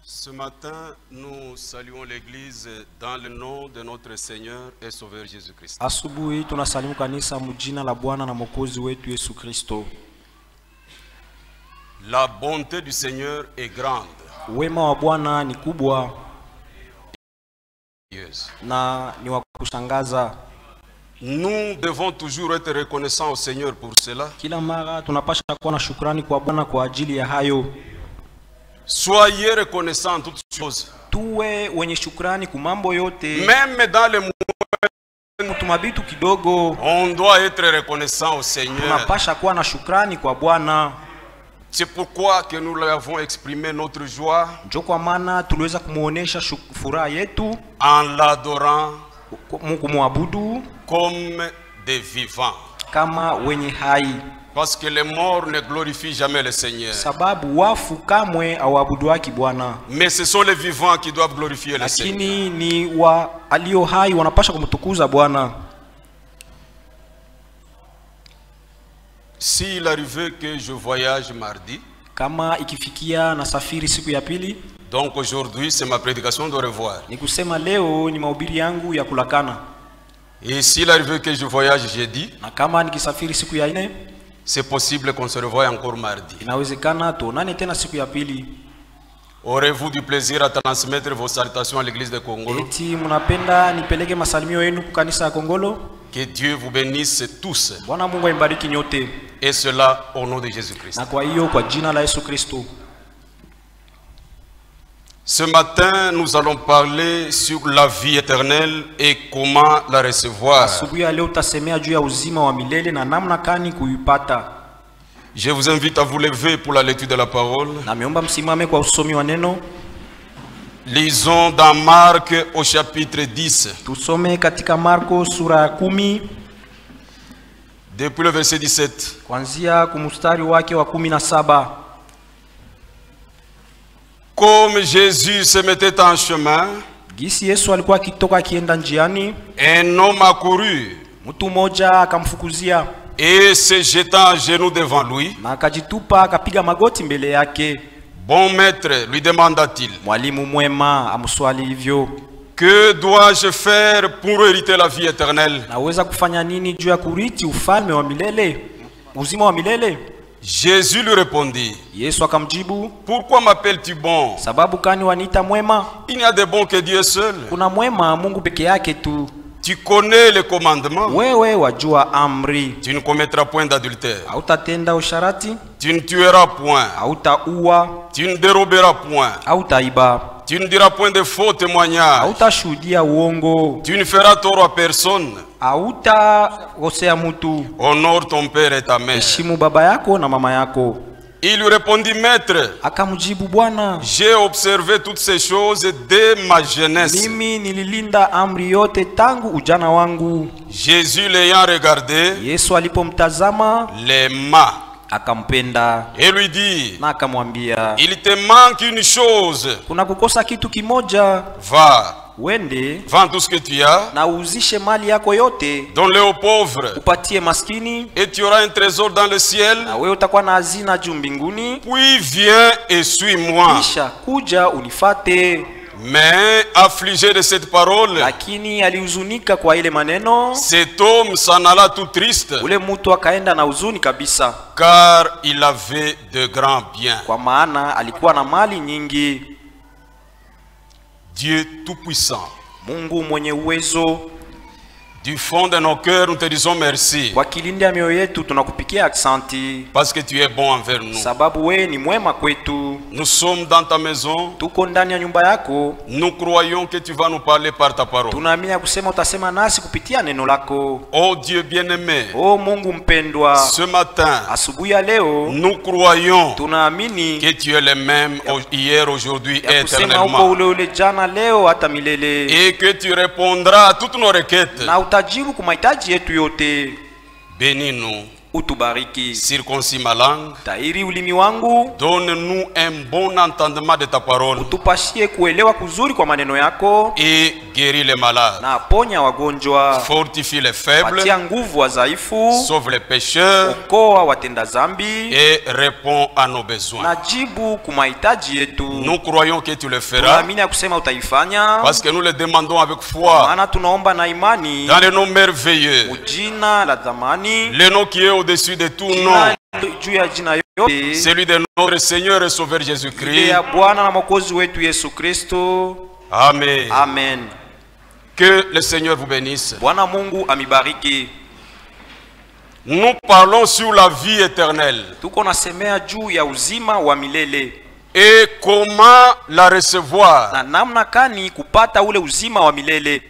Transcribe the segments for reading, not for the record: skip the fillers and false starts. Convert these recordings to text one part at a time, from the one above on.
Ce matin, nous saluons l'Église dans le nom de notre Seigneur et Sauveur Jésus-Christ. Asubuhi tunasalimu kanisa mjina la Bwana na Mwokozi wetu Yesu Kristo. La bonté du Seigneur est grande. Wema wa Bwana ni kubwa Yes. na ni wa kushangaza. Nous devons toujours être reconnaissants au Seigneur pour cela. Kila mara tunapasha kuwa na shukrani kwa Bwana kwa ajili ya hayo. Soyez reconnaissants en toutes choses. Tuwe wenye shukrani kwa mambo yote. Même dans les Tumabitu kidogo, on doit être reconnaissant au Seigneur. tunapasha kuwa na shukrani kwa Bwana. C'est pourquoi que nous l'avons exprimé notre joie Ndio kwa maana tuliweza kumuonesha furaha yetu en l'adorant kumwabudu comme des vivants. kama wenye hai. Parce que les morts ne glorifient jamais le Seigneur. Sababu wafu kamwe awabuduaki Bwana. Mais ce sont les vivants qui doivent glorifier le Seigneur. Lakini ni wa alio hai wanapasha kumtukuza Bwana. S'il arrivait que je voyage mardi, Kama ikifikia na safiri siku ya pili, donc aujourd'hui c'est ma prédication de revoir. ni kusema leo ni mahubiri yangu ya kulakana. Et s'il arrivait que je voyage jeudi, Na kama nikisafiri siku ya ine, c'est possible qu'on se revoie encore mardi. inawezekana tuonane tena siku ya pili. Aurez-vous du plaisir à transmettre vos salutations à l'église de Congo? Eti mnapenda nipeleke masalimio yenu kwa kanisa ya Kongolo? Que Dieu vous bénisse tous. Bwana Mungu aibariki nyote. Et cela au nom de Jésus-Christ. Na kwa hiyo kwa jina la Yesu Kristo. Ce matin, nous allons parler sur la vie éternelle et comment la recevoir. Asubuhi ya leo tutasemea juu ya uzima wa milele na namna kani kuipata. Je vous invite à vous lever pour la lecture de la parole. Na miomba msimame kwa usomi wa neno. Lisons dans Marc au chapitre 10. Tusome katika Marko sura ya 10 Depuis le verset 17. kuanzia kumustari wake wa 17. Comme Jésus se mettait en chemin, Gisi Yesu alikuwa akitoka akienda njiani, un homme accourut mtu mmoja akamfukuzia et se jetant à genoux devant lui. na akajitupa akapiga magoti mbele yake. Bon maître, lui demanda-t-il, Mwalimu mwema, amswali hivyo, que dois-je faire pour hériter la vie éternelle? naweza kufanya nini juu ya kuriti ufalme wa milele, uzima wa milele? Jésus lui répondit, Yesu akamjibu, pourquoi m'appelles-tu bon? sababu kani waniita mwema? Il n'y a de bon que Dieu seul. Kuna mwema Mungu peke yake tu. Tu connais les commandements. Wewe wajua amri: Tu ne commettras point d'adultère. hautatenda usharati, Tu ne tueras point. hautaua, Tu ne déroberas point. hautaiba, Tu ne diras point de faux témoignages. hautashuhudia uongo, Tu ne feras tort à personne. hautakosea mtu. Honore ton père et ta mère. Heshimu baba yako na mama yako. Il lui répondit, maître, Akamjibu, Bwana, j'ai observé toutes ces choses dès ma jeunesse. mimi nililinda amri yote tangu ujana wangu. Jésus l'ayant regardé, Yesu alipomtazama l'aima akampenda et lui dit, na akamwambia, il te manque une chose. kuna kukosa kitu kimoja. Va, Wende vends tout ce que tu as, na uuzishe mali yako yote, donne-le aux pauvres, upatie maskini, et tu auras un trésor dans le ciel. na wewe utakuwa na hazina juu mbinguni. Puis viens et suis-moi. Kisha kuja unifate. Mais affligé de cette parole, Lakini alihuzunika kwa ile maneno. cet homme s'en alla tout triste, Ule mtu akaenda na huzuni kabisa, car il avait de grands biens. kwa maana alikuwa na mali nyingi. Dieu Tout-Puissant, Mungu mwenye uwezo, du fond de nos cœurs, nous te disons merci, kwa kilindi ya mioyo yetu tunakupikia aksanti, parce que tu es bon envers nous. sababu we ni mwema kwetu. Nous sommes dans ta maison, Tuko ndani ya nyumba yako, nous croyons que tu vas nous parler par ta parole. tunaamini ya kusema utasema nasi kupitia neno lako. Oh Dieu bien-aimé, O Mungu mpendwa, ce matin, asubuhi ya leo nous croyons tunaamini que tu es le même hier, aujourd'hui et ya kusema uko éternellement, ule ule jana, leo, hata milele, et que tu répondras à toutes nos requêtes. na utajibu kwa mahitaji yetu yote. Bénis-nous utubariki. Circoncis ma langue. Tahiri ulimi wangu. Donne-nous un bon entendement de ta parole. Utupashie kuelewa kuzuri kwa maneno yako. Et guéris les malades. Na ponya wagonjwa. Fortifie les faibles. Patia nguvu wazaifu. Sauve les pécheurs. Okoa watenda zambi. Et réponds à nos besoins. Na jibu kumahitaji yetu. Nous croyons que tu le feras. Tunaamini ya kusema utaifanya. Parce que nous le demandons avec foi. Maana tunaomba na imani. Dans le nom merveilleux. Ujina la zamani. Le nom qui est au-dessus de tout nom. Juu ya jina yote. Celui de notre Seigneur et Sauveur Jésus-Christ. Ya Bwana na Mwokozi wetu Yesu Kristo. Amen. Amen. Que le Seigneur vous bénisse. Bwana Mungu amibariki. Nous parlons sur la vie éternelle. Tuko nasemea juu ya uzima wa milele. Et comment la recevoir. Na namna kani kupata ule uzima wa milele.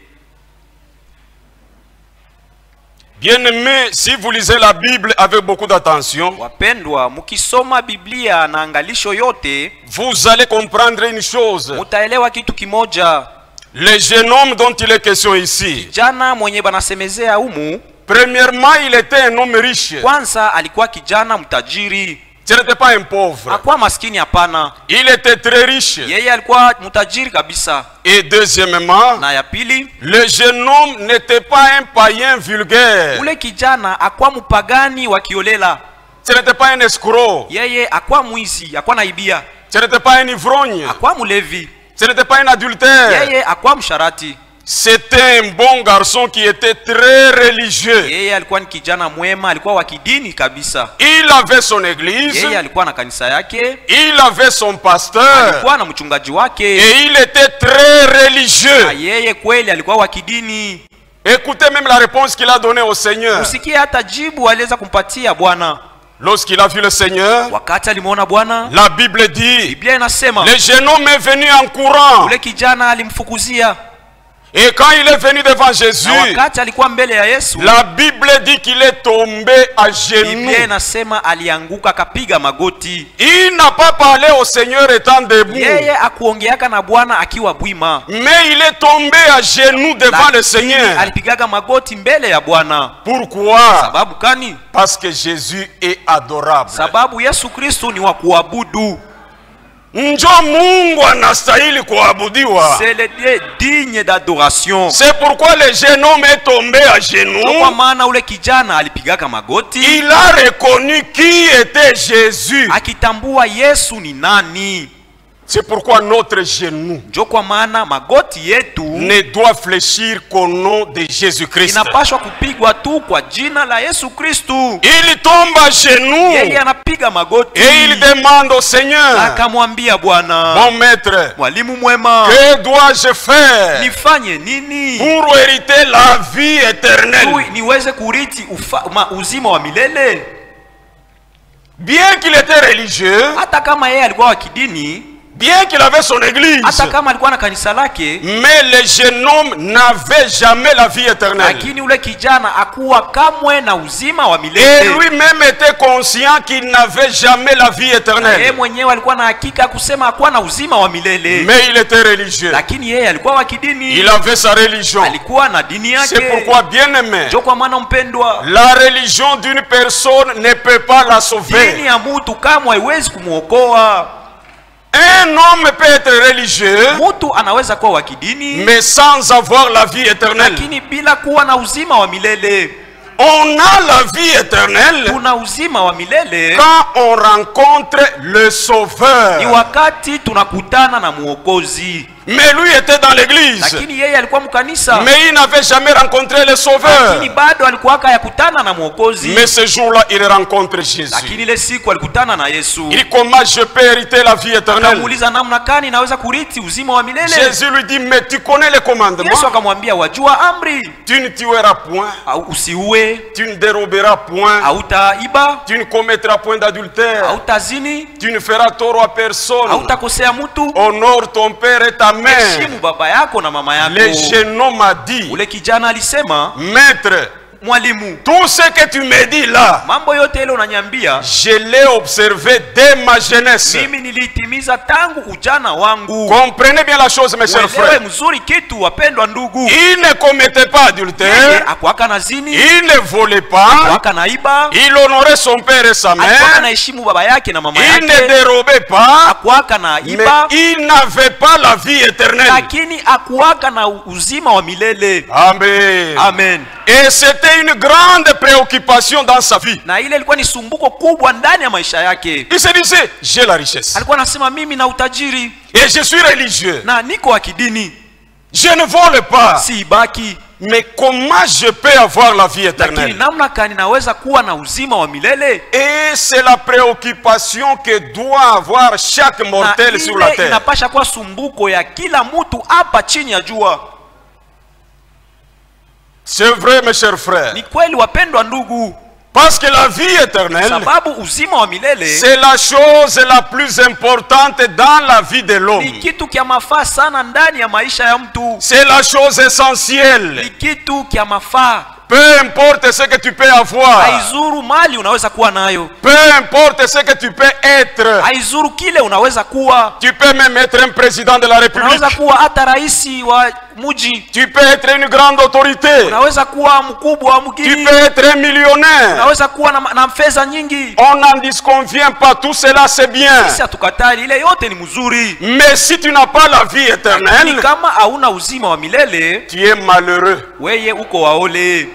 Bien-aimés, si vous lisez la Bible avec beaucoup d'attention, wapendwa, mukisoma Biblia na angalisho yote, vous allez comprendre une chose. Mutaelewa kitu kimoja. Le jeune homme dont il est question ici, kijana mwenye banasemezea humu, premièrement, il était un homme riche. Kwanza alikuwa kijana mtajiri. Ce n'était pas un pauvre. Hakuwa maskini hapana. Il était très riche. Yeye alikuwa mtajiri kabisa. Et deuxièmement, na ya pili, le jeune homme n'était pas un païen vulgaire. Ule kijana hakuwa mpagani wa kiolela. Ce n'était pas un escroc. Yeye hakuwa mwizi, hakuwa naibia. Ce n'était pas un ivrogne. Hakuwa mlevi. Ce n'était pas un adultère. Yeye hakuwa msharati. C'était un bon garçon qui était très religieux. Yeye alikuwa ni kijana mwema, alikuwa wa kidini kabisa. Il avait son église. Yeye alikuwa na kanisa yake. Il avait son pasteur. Alikuwa na mchungaji wake. Et il était très religieux. Na yeye kweli alikuwa wa kidini. Écoutez même la réponse qu'il a donnée au Seigneur. Usikie hata jibu aliweza kumpatia Bwana. Lorsqu'il a vu le Seigneur, wakati alimuona Bwana, la Bible dit, Biblia inasema, le jeune homme est venu en courant. Ule kijana alimfukuzia. Et quand il est venu devant Jésus, la Bible dit qu'il est tombé à genoux. Il n'a pas parlé au Seigneur étant debout. Mais il est tombé à genoux devant le Seigneur. Pourquoi? Parce que Jésus est adorable. Njo Mungu anastahili kuabudiwa. C'est le Dieu digne d'adoration. C'est pourquoi le jeune homme est tombé à genoux. Kwa maana ule kijana alipigaka magoti. Il a reconnu qui était Jésus. Akitambua Yesu ni nani. C'est pourquoi notre genou ne doit fléchir qu'au nom de Jésus-Christ. Il tombe à genoux et il demande au Seigneur, mon maître, que dois-je faire pour hériter la vie éternelle? Bien qu'il était religieux, bien qu'il avait son église, mais le jeune homme n'avait jamais la vie éternelle. Et lui-même était conscient qu'il n'avait jamais la vie éternelle. Mais il était religieux. Il avait sa religion. C'est pourquoi, bien aimé, la religion d'une personne ne peut pas la sauver. Un homme peut être religieux, mais sans avoir la vie éternelle. On a la vie éternelle quand on rencontre le Sauveur. Mais lui était dans l'église, mais il n'avait jamais rencontré le Sauveur. Mais ce jour-là, il rencontre Jésus. Il dit, comment je peux hériter la vie éternelle? Jésus lui dit, mais tu connais les commandements. Tu ne tueras point, tu ne déroberas point, tu ne commettras point d'adultère, tu ne feras tort à personne, honore ton père et ta mère. Le jeune homme a dit, maître, mwalimu, tout ce que tu me dis là, mambo yote ile unanyambia, je l'ai observé dès ma jeunesse. mimi nilitimiza tangu ujana wangu. Comprenez bien la chose, mes chers frères. Mzuri kitu wapendwa ndugu. Il ne commettait pas adultère, akuaka na zini, il ne volait pas, akuaka na iba, il honorait son père et sa mère, akuaka na heshimu baba yake na mama yake, il ne dérobait pas, akuaka na iba, mais il n'avait pas la vie éternelle. lakini akuaka na uzima wa milele. Amen. Amen. Et c'était une grande préoccupation dans sa vie. Na ile ilikuwa ni sumbuko kubwa ndani ya maisha yake. Il se disait, j'ai la richesse. Alikuwa anasema mimi na utajiri. Et je suis religieux. Na niko wa kidini. Je ne vole pas. Si baki. Mais comment je peux avoir la vie éternelle? Lakini namna gani naweza kuwa na uzima wa milele? Et c'est la préoccupation que doit avoir chaque mortel sur la terre. Inapasha kuwa sumbuko ya kila mtu hapa chini ya jua. C'est vrai, mes chers frères. Ni kweli wapendwa ndugu. Parce que la vie éternelle, sababu uzima wa milele, c'est la chose la plus importante dans la vie de l'homme. Ni kitu kia mafaa sana ndani ya maisha ya mtu. C'est la chose essentielle. Ni kitu kia mafaa. Peu importe ce que tu peux avoir. Haizuru mali unaweza kuwa nayo. Peu importe ce que tu peux être. Haizuru kile unaweza kuwa. Tu peux même être un président de la République. Unaweza kuwa hata raisi wa muji. Tu peux être une grande autorité. Unaweza kuwa mkubwa wa mgini. Tu peux être un millionnaire. Unaweza kuwa na fedha nyingi. On n'en disconvient pas, tout cela c'est bien. Sisi hatukatali, ile yote ni mzuri. Mais si tu n'as pas la vie éternelle, kama hauna uzima wa milele, tu es malheureux. Weye uko waole.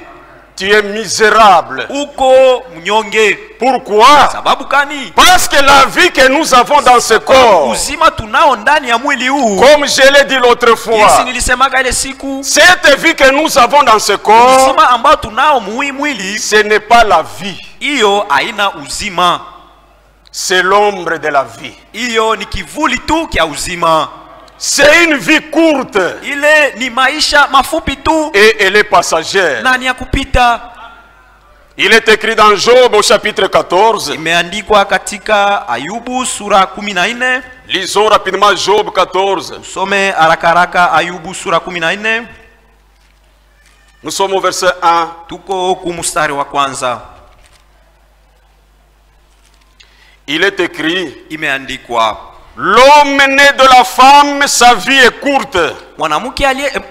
Tu es misérable. Uko mnyonge. Pourquoi? Sababu kani? Parce que la vie que nous avons dans ce corps, uzima tunao ndani ya mwili huu, comme je l'ai dit l'autre fois, cette vie que nous avons dans ce corps, uzima ambao tunao mwili, ce n'est pas la vie. Iyo haina uzima. C'est l'ombre de la vie. Iyo ni kivuli tu kia uzima. C'est une vie courte. Ile ni maisha mafupi tu. Et elle est passagère. Na ni ya kupita. Il est écrit dans Job au chapitre 14. Imeandikwa katika Ayubu sura 14. Lisons rapidement Job 14. Usome haraka haraka Ayubu sura 14. Nous sommes au verset 1. Tuko kumstari wa kwanza. Il est écrit, imeandikwa, l'homme né de la femme, sa vie est courte.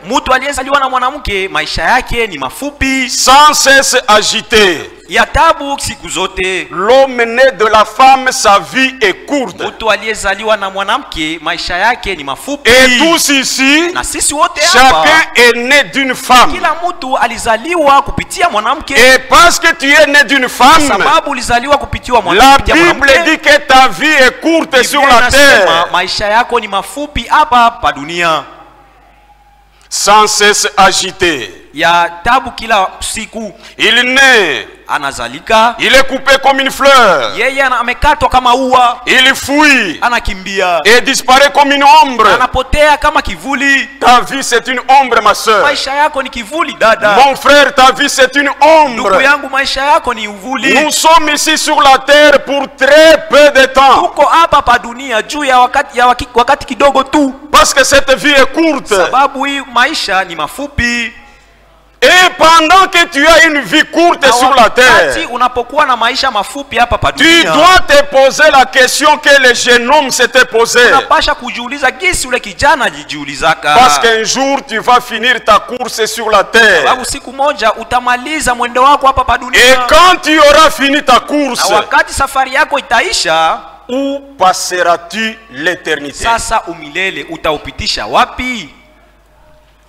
Mtu aliyezaliwa na mwanamke maisha yake ni mafupi, sans cesse agité. Ya tabu siku zote. L'homme né de la femme, sa vie est courte. Mtu aliyezaliwa na mwanamke maisha yake ni mafupi. Et tous ici, na sisi wote hapa, chacun est né d'une femme. Kila mtu alizaliwa kupitia mwanamke. Et parce que tu es né d'une femme, sababu ulizaliwa kupitia mwanamke, la Bible dit que ta vie est courte sur la terre. Maisha yako ni mafupi hapa pa dunia. Sans cesse agité. Ya tabu kila siku. Il naît. Anazalika. Il est coupé comme une fleur. Yeye amekatwa kama ua. Il fuit. Anakimbia. Et disparaît comme une ombre. Anapotea kama kivuli. Ta vie c'est une ombre, ma soeur. Maisha yako ni kivuli dada. Mon frère, ta vie c'est une ombre. Ndugu yangu, maisha yako ni uvuli. Nous sommes ici sur la terre pour très peu de temps. Tuko hapa pa dunia juu ya wakati kidogo tu. Parce que cette vie est courte. Sababu hii maisha ni mafupi. Et pendant que tu as une vie courte sur la terre, tu dois te poser la question que le jeune homme s'était posée. Parce qu'un jour tu vas finir ta course sur la terre. Et quand tu auras fini ta course, où passeras-tu l'éternité?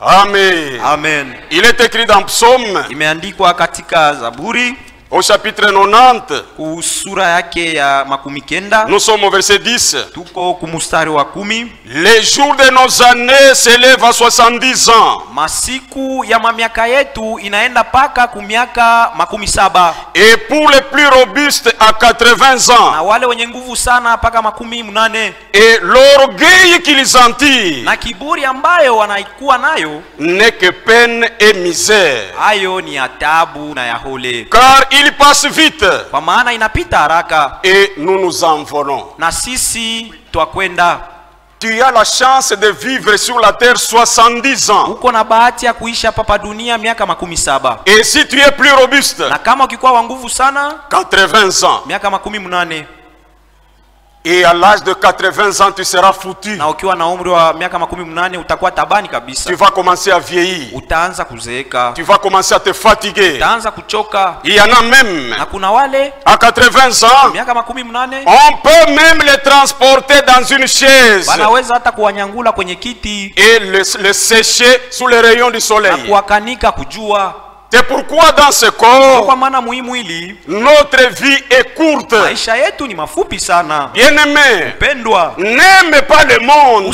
Amen. Amen. Il est écrit dans Psaume, imeandikwa katika Zaburi, au chapitre 90, sura yake ya 90. Nous sommes au verset 10. Tuko kumustari wa 10. Les jours de nos années s'élèvent à 70 ans. Masiku ya miaka yetu inaenda paka kumiaka 70. Et pour les plus robustes à 80 ans. Na wale wenye nguvu sana paka 80. Et l'orgueil qu'ils en tirent, na kiburi ambayo wanaikuwa nayo, n'est que peine et misère. Hayo ni atabu na yahole. Car il passe vite. Kwa maana inapita haraka. Et nous nous envolons. Na sisi twakwenda. tu as la chance de vivre sur la terre 70 ans. Uko na bahati ya kuishi hapa pa dunia miaka 17. Et si tu es plus robuste, na kama ukikuwa wa nguvu sana 80 ans. miaka 18. Et à l'âge de 80 ans, tu seras foutu. Na ukiwa na umri wa miaka 18 utakuwa tabani kabisa. Tu vas commencer à vieillir. Utaanza kuzeeka. Tu vas commencer à te fatiguer. Utaanza kuchoka. Il y en a même, na kuna wale à 80 ans, miaka 18, on peut même les transporter dans une chaise. Wanaweza hata kuwanyangula kwenye kiti. Et le sécher sous les rayons du soleil. Na kuwakanika kujua. C'est pourquoi dans ce corps, notre vie est courte. Bien-aimé, n'aime pas le monde,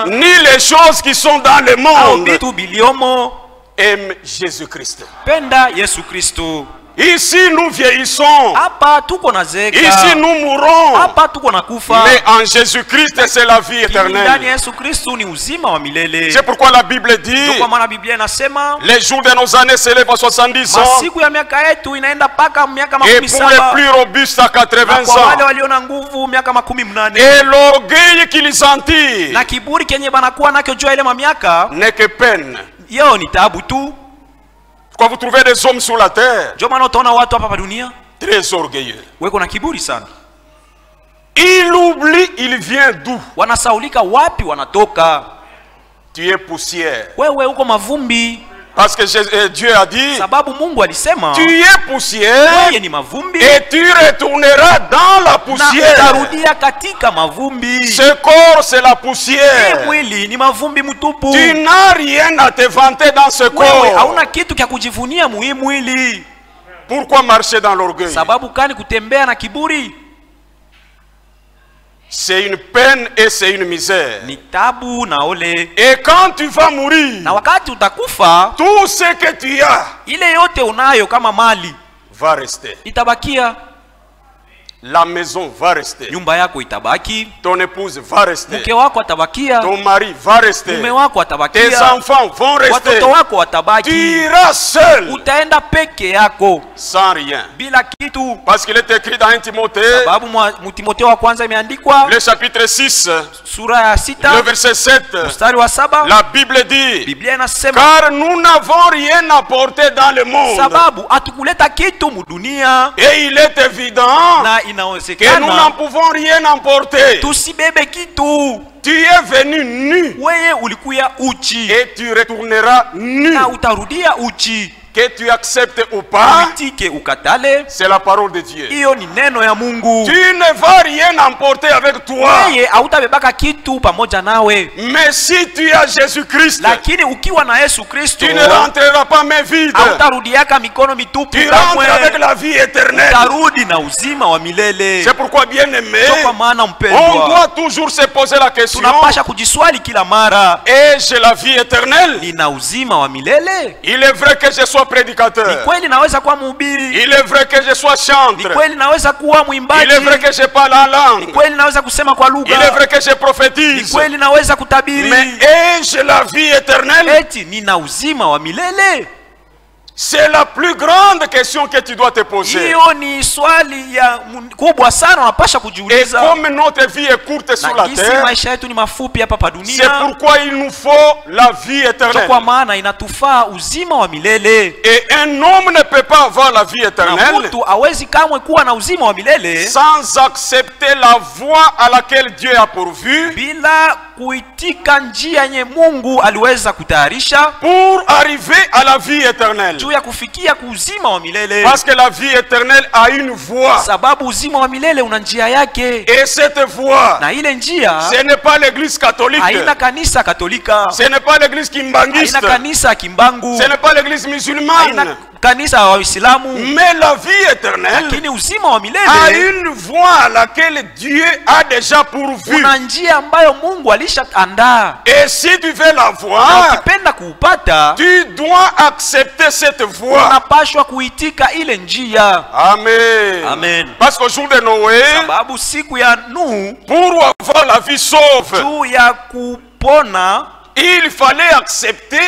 ni les choses qui sont dans le monde. Aime Jésus-Christ. Ici nous vieillissons. Ici nous mourrons. Mais en Jésus-Christ c'est la vie éternelle. C'est pourquoi la Bible dit les jours de nos années s'élèvent à 70 ans. Et pour les plus robustes à 80 ans. Et l'orgueil qu'ils en tirent n'est que peine. Quand vous trouvez des hommes sur la terre très orgueilleux, il oublie, il vient d'où? Tu es poussière. Parce que Dieu a dit, tu es poussière et tu retourneras dans la poussière. Ce corps c'est la poussière. Tu n'as rien à te vanter dans ce corps. Pourquoi marcher dans l'orgueil? C'est une peine et c'est une misère. Et quand tu vas mourir, tout ce que tu as va rester. La maison va rester. Ton épouse va rester. Ton mari va rester. Tes enfants vont rester. Tu iras seul. Sans rien. Parce qu'il est écrit dans 1 Timothée, le chapitre 6, le verset 7. La Bible dit, car nous n'avons rien apporté dans le monde. Et il est évident que nous n'en pouvons rien emporter. Tu es venu nu et tu retourneras nu. Que tu acceptes ou pas, c'est la parole de Dieu. Tu ne vas rien emporter avec toi. Mais si tu as Jésus-Christ, tu ne rentreras pas main vide. Tu rentres avec la vie éternelle. C'est pourquoi, bien aimé, on doit toujours se poser la question, ai-je la vie éternelle? Il est vrai que je sois prédicateur. Il est vrai que je sois chantre. Il est vrai que je parle en langue. Il est vrai que je prophétise. Mais ai-je la vie éternelle? C'est la plus grande question que tu dois te poser. Et comme notre vie est courte sur la terre, c'est pourquoi il nous faut la vie éternelle. Et un homme ne peut pas avoir la vie éternelle sans accepter la voie à laquelle Dieu a pourvu pour arriver à la vie éternelle. Parce que la vie éternelle a une voie. Et cette voie, ce n'est pas l'église catholique. Ce n'est pas l'église kimbangiste. Ce n'est pas l'église musulmane. Mais la vie éternelle a une voie à laquelle Dieu a déjà pourvu. Et si tu veux la voir, tu dois accepter cette voie. Amen. Parce qu'au jour de Noé, pour avoir la vie sauve, il fallait accepter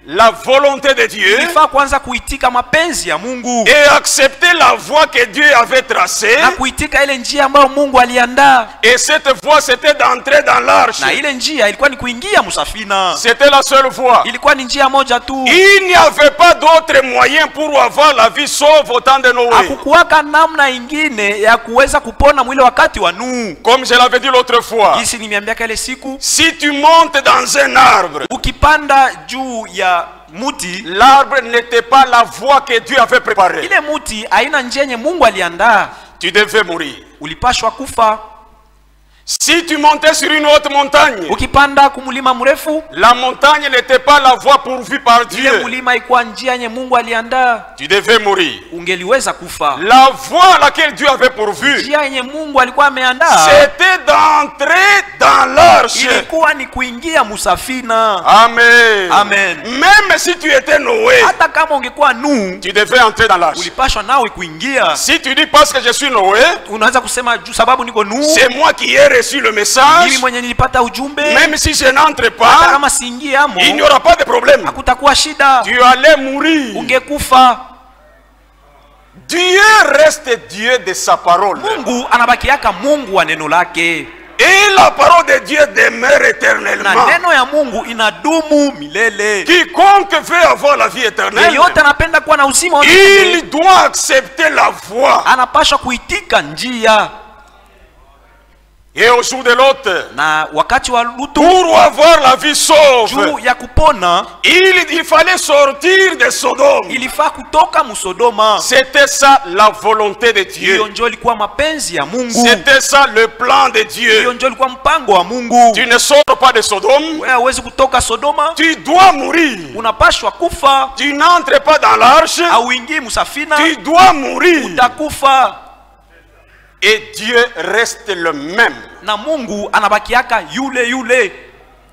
la volonté de Dieu ilifaa kwanza kuitika mapenzi ya Mungu et accepter la voie que Dieu avait tracée. na kuitika ile njia ambayo Mungu aliandaa. Et cette voie c'était d'entrer dans l'arche. Na ile njia ilikuwa ni kuingia msafina. C'était la seule voie. Ilikuwa ni njia moja tu. Il n'y avait pas d'autre moyen pour avoir la vie sauve au temps de Noé. Hakukuwaka namna ingine ya kuweza kupona mwile wakati wa Nuhu. Comme je l'avais dit l'autre fois. Jinsi nimeambia kile siku, si tu montes dans un arbre, ukipanda juu ya muti, l'arbre n'était pas la voie que Dieu avait préparée. Ile muti haina njia yenye Mungu aliandaa. Tu devais mourir. Ulipashwa kufa. Si tu montais sur une haute montagne, ukipanda kumulima mrefu, la montagne n'était pas la voie pourvue par Dieu. Ile mulima ikuwa njia yenye Mungu aliandaa. Tu devais mourir. Ungeliweza kufa. La voie à laquelle Dieu avait pourvu, njia yenye Mungu alikuwa ameandaa, c'était d'entrer dans l'arche. Ilikuwa ni kuingia musafina. Amen. Amen. Même si tu étais Noé, hata kama ungekuwa Nuhu, tu devais entrer dans l'arche. Ulipashwa nawe kuingia. Si tu dis parce que je suis Noé, unaweza kusema juu sababu niko Nuhu, c'est moi qui ai reçu le message. Mimi mwenye nilipata ujumbe. Même si je n'entre pas, hata kama siingie amo, il n'y aura pas de problème. Hakutakuwa shida. Tu allais mourir. Ungekufa. Dieu reste Dieu de sa parole. Mungu anabakiaka Mungu wa neno lake. Et la parole de Dieu demeure éternellement. Na neno ya Mungu inadumu milele. Quiconque veut avoir la vie éternelle, yeyote anapenda kuwa na uzima wa milele, il doit accepter la voie. Anapaswa kuitika njia. Et au jour de Lot, na wakati wa Lutu, pour avoir la vie sauve, juu ya kupona, il fallait sortir de Sodome. Ilifaa kutoka musodoma. C'était ça la volonté de Dieu. Hiyo ndio ilikuwa mapenzi ya Mungu. C'était ça le plan de Dieu. Hiyo ndio ilikuwa mpango wa Mungu. Tu ne sors pas de Sodome. Wewe huwezi kutoka Sodoma. Tu dois mourir. Unapashwa kufa. Tu n'entres pas dans l'arche. Hauingii musafina. Tu dois mourir. Utakufa. Et Dieu reste le même. Na Mungu anabakiaka yule yule.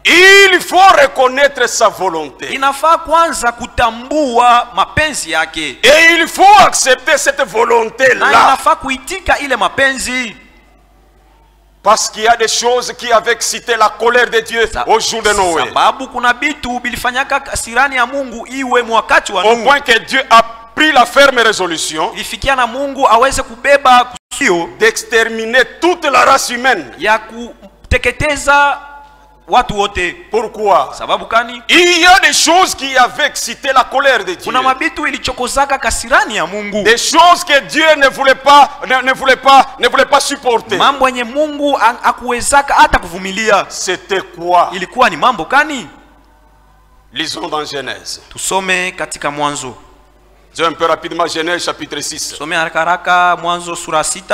Il faut reconnaître sa volonté. Inafaa kwanza kutambua mapenzi yake. Et il faut accepter cette volonté là. Na inafaa kuitika ile mapenzi. Parce qu'il y a des choses qui avaient excité la colère de Dieu au jour de Noé. Sababu kuna bitu bilifanyaka kasirani ya Mungu iwe mwakati wa Nuhu. Au point que Dieu a pris la ferme résolution ilifikia na Mungu aweze kubeba kusio d'exterminer toute la race humaine. Ya kuteketeza watu wote. Pourquoi? Sababu kani? Il y a des choses qui avaient excité la colère de Dieu. Kuna mabitu ilichokozaka kasirani ya Mungu. Des choses que Dieu ne voulait pas supporter. Mambo yenye Mungu akuwezaka hata kuvumilia. C'était quoi? Ilikuwa ni mambo kani? Lisons dans Genèse. Tusome katika Mwanzo. Un peu rapidement, Genèse chapitre 6. Some haraka Mwanzo sura 6.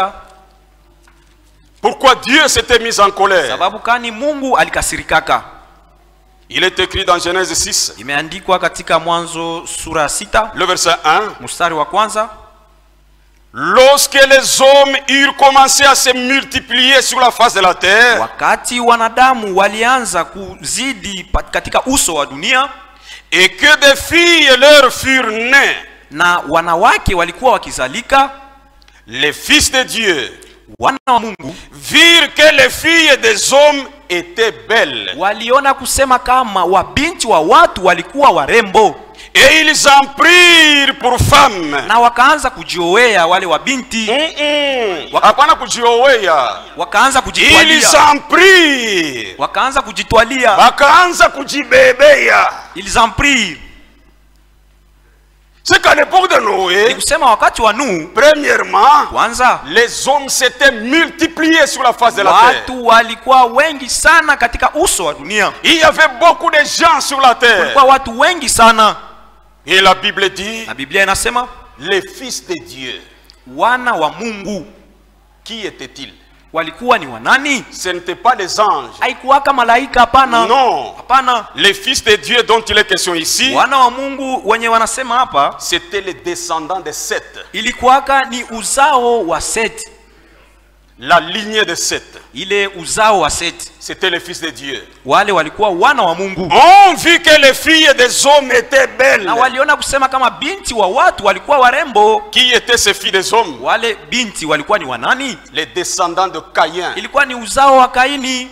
Pourquoi Dieu s'était mis en colère? Sababu kani Mungu alikasirikaka? Il est écrit dans Genèse 6. Imeandikwa katika Mwanzo sura 6. Le verset 1. Mstari wa kwanza. Lorsque les hommes eurent commencé à se multiplier sur la face de la terre, wakati wanadamu walianza kuzidi katika uso wa dunia, et que des filles leur furent nées, na wanawake walikuwa wakizalika, les fils de Dieu, wana wa Mungu, virent que les filles des hommes étaient belles. Waliona kusema kama wabinti wa watu walikuwa warembo. Et ils en prirent pour femmes. Na wakaanza kujioea wale wabinti. Hapana kujioea. Wakaanza kujitwalia. Ils en prirent. Wakaanza kujitwalia. Wakaanza kujibebea. Ils en prirent. C'est qu'à l'époque de Noé, ni kusema wakati wa Nuhu, premièrement, kwanza, les hommes s'étaient multipliés sur la face de la terre. Watu walikuwa wengi sana katika uso wa dunia. Il y avait beaucoup de gens sur la terre. Kulikuwa watu wengi sana. Et la Bible dit, na Biblia inasema, les fils de Dieu, wana wa Mungu, qui étaient-ils? Walikuwa ni wanani? Ce n'étaient pas les anges. Haikuwaka malaika, hapana. Non. Hapana. Les fils de Dieu dont il est question ici, wana wa Mungu wenye wanasema hapa, c'était les descendants de Seth. Ilikuwaka ni uzao wa Seth. La lignée de Seth. Ile uzao wa Seth. C'était les fils de Dieu. Wale walikuwa wana wa Mungu. On vit que les filles des hommes étaient belles. Na waliona kusema kama binti wa watu walikuwa warembo. Qui étaient ces filles des hommes? Wale binti walikuwa ni wanani? Les descendants de Caïn. Ilikuwa ni uzao wa Kaini.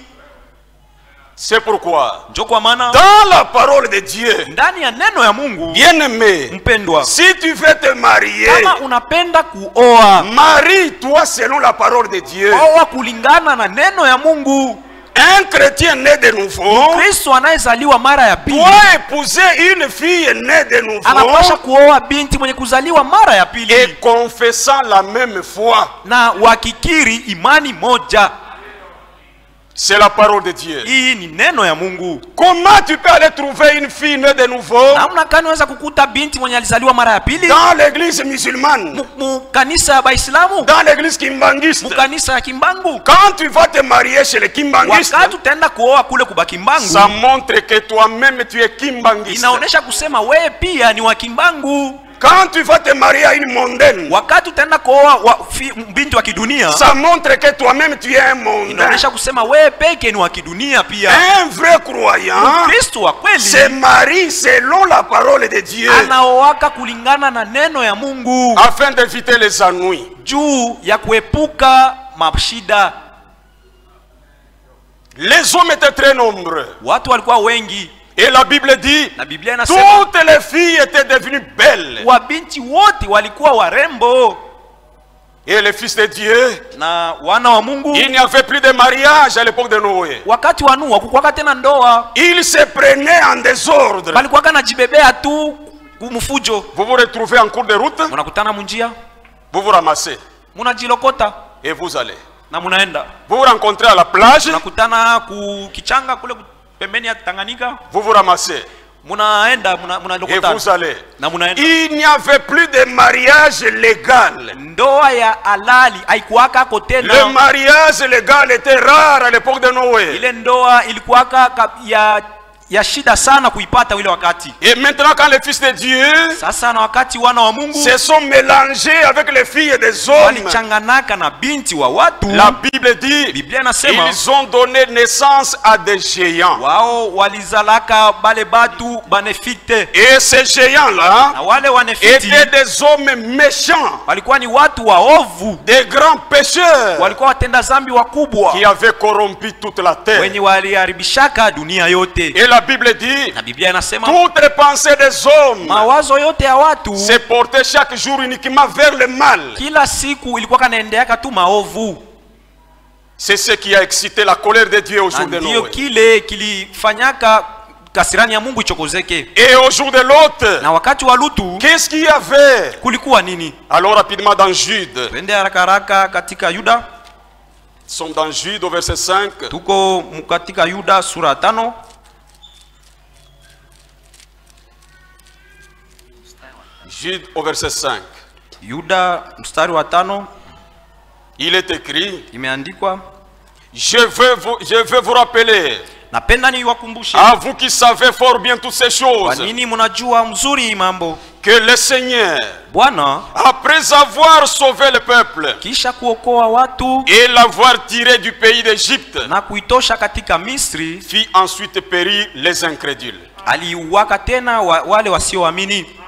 C'est pourquoi dans la parole de Dieu, bien-aimé, si tu veux te marier, marie-toi selon la parole de Dieu. Un chrétien né de nouveau doit épouser une fille née de nouveau et confessant la même foi. C'est la parole de Dieu. Comment tu peux aller trouver une fille née de nouveau dans l'église musulmane, dans l'église kimbangiste? Quand tu vas te marier chez les kimbangistes, ça montre que toi-même tu es kimbangiste. Quand tu vas te marier à une mondaine, ça montre que toi-même tu es un mondain. Un vrai croyant se marie selon la parole de Dieu afin d'éviter les ennuis. Les hommes étaient très nombreux. Et la Bible dit, toutes les filles étaient devenues belles. Et les fils de Dieu, il n'y avait plus de mariage à l'époque de Noé. Ils se prenaient en désordre. Vous vous retrouvez en cours de route, vous vous ramassez et vous allez. Vous vous rencontrez à la plage, vous vous ramassez et vous allez. Il n'y avait plus de mariage légal. Le mariage légal était rare à l'époque de Noé. Et maintenant quand les fils de Dieu se sont mélangés avec les filles des hommes, la Bible dit ils ont donné naissance à des géants. Et ces géants là étaient des hommes méchants, des grands pécheurs qui avaient corrompu toute la terre. Et la Bible dit, toutes les pensées des hommes se portaient chaque jour uniquement vers le mal. C'est ce qui a excité la colère de Dieu au jour de Noé. Et au jour de l'autre, qu'est-ce qu'il y avait? Alors rapidement dans Jude, nous sommes dans Jude au verset 5. Jude au verset 5. Il est écrit, je veux vous rappeler, à vous qui savez fort bien toutes ces choses, que le Seigneur, après avoir sauvé le peuple et l'avoir tiré du pays d'Égypte, fit ensuite périr les incrédules,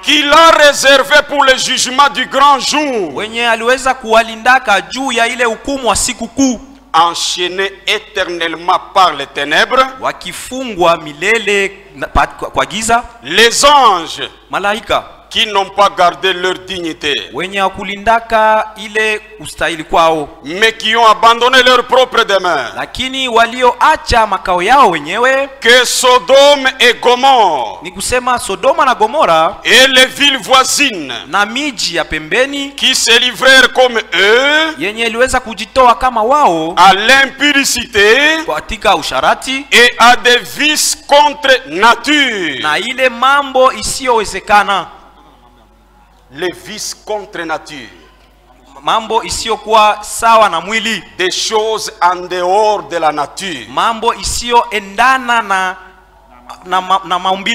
qu'il a réservé pour le jugement du grand jour, enchaînés éternellement par les ténèbres, les anges qui n'ont pas gardé leur dignité, mais qui ont abandonné leur propre demeure, que Sodome et Gomorrhe et les villes voisines qui se livrèrent comme eux à l'impudicité et à des vices contre nature. Les vices contre nature, des choses en dehors de la nature.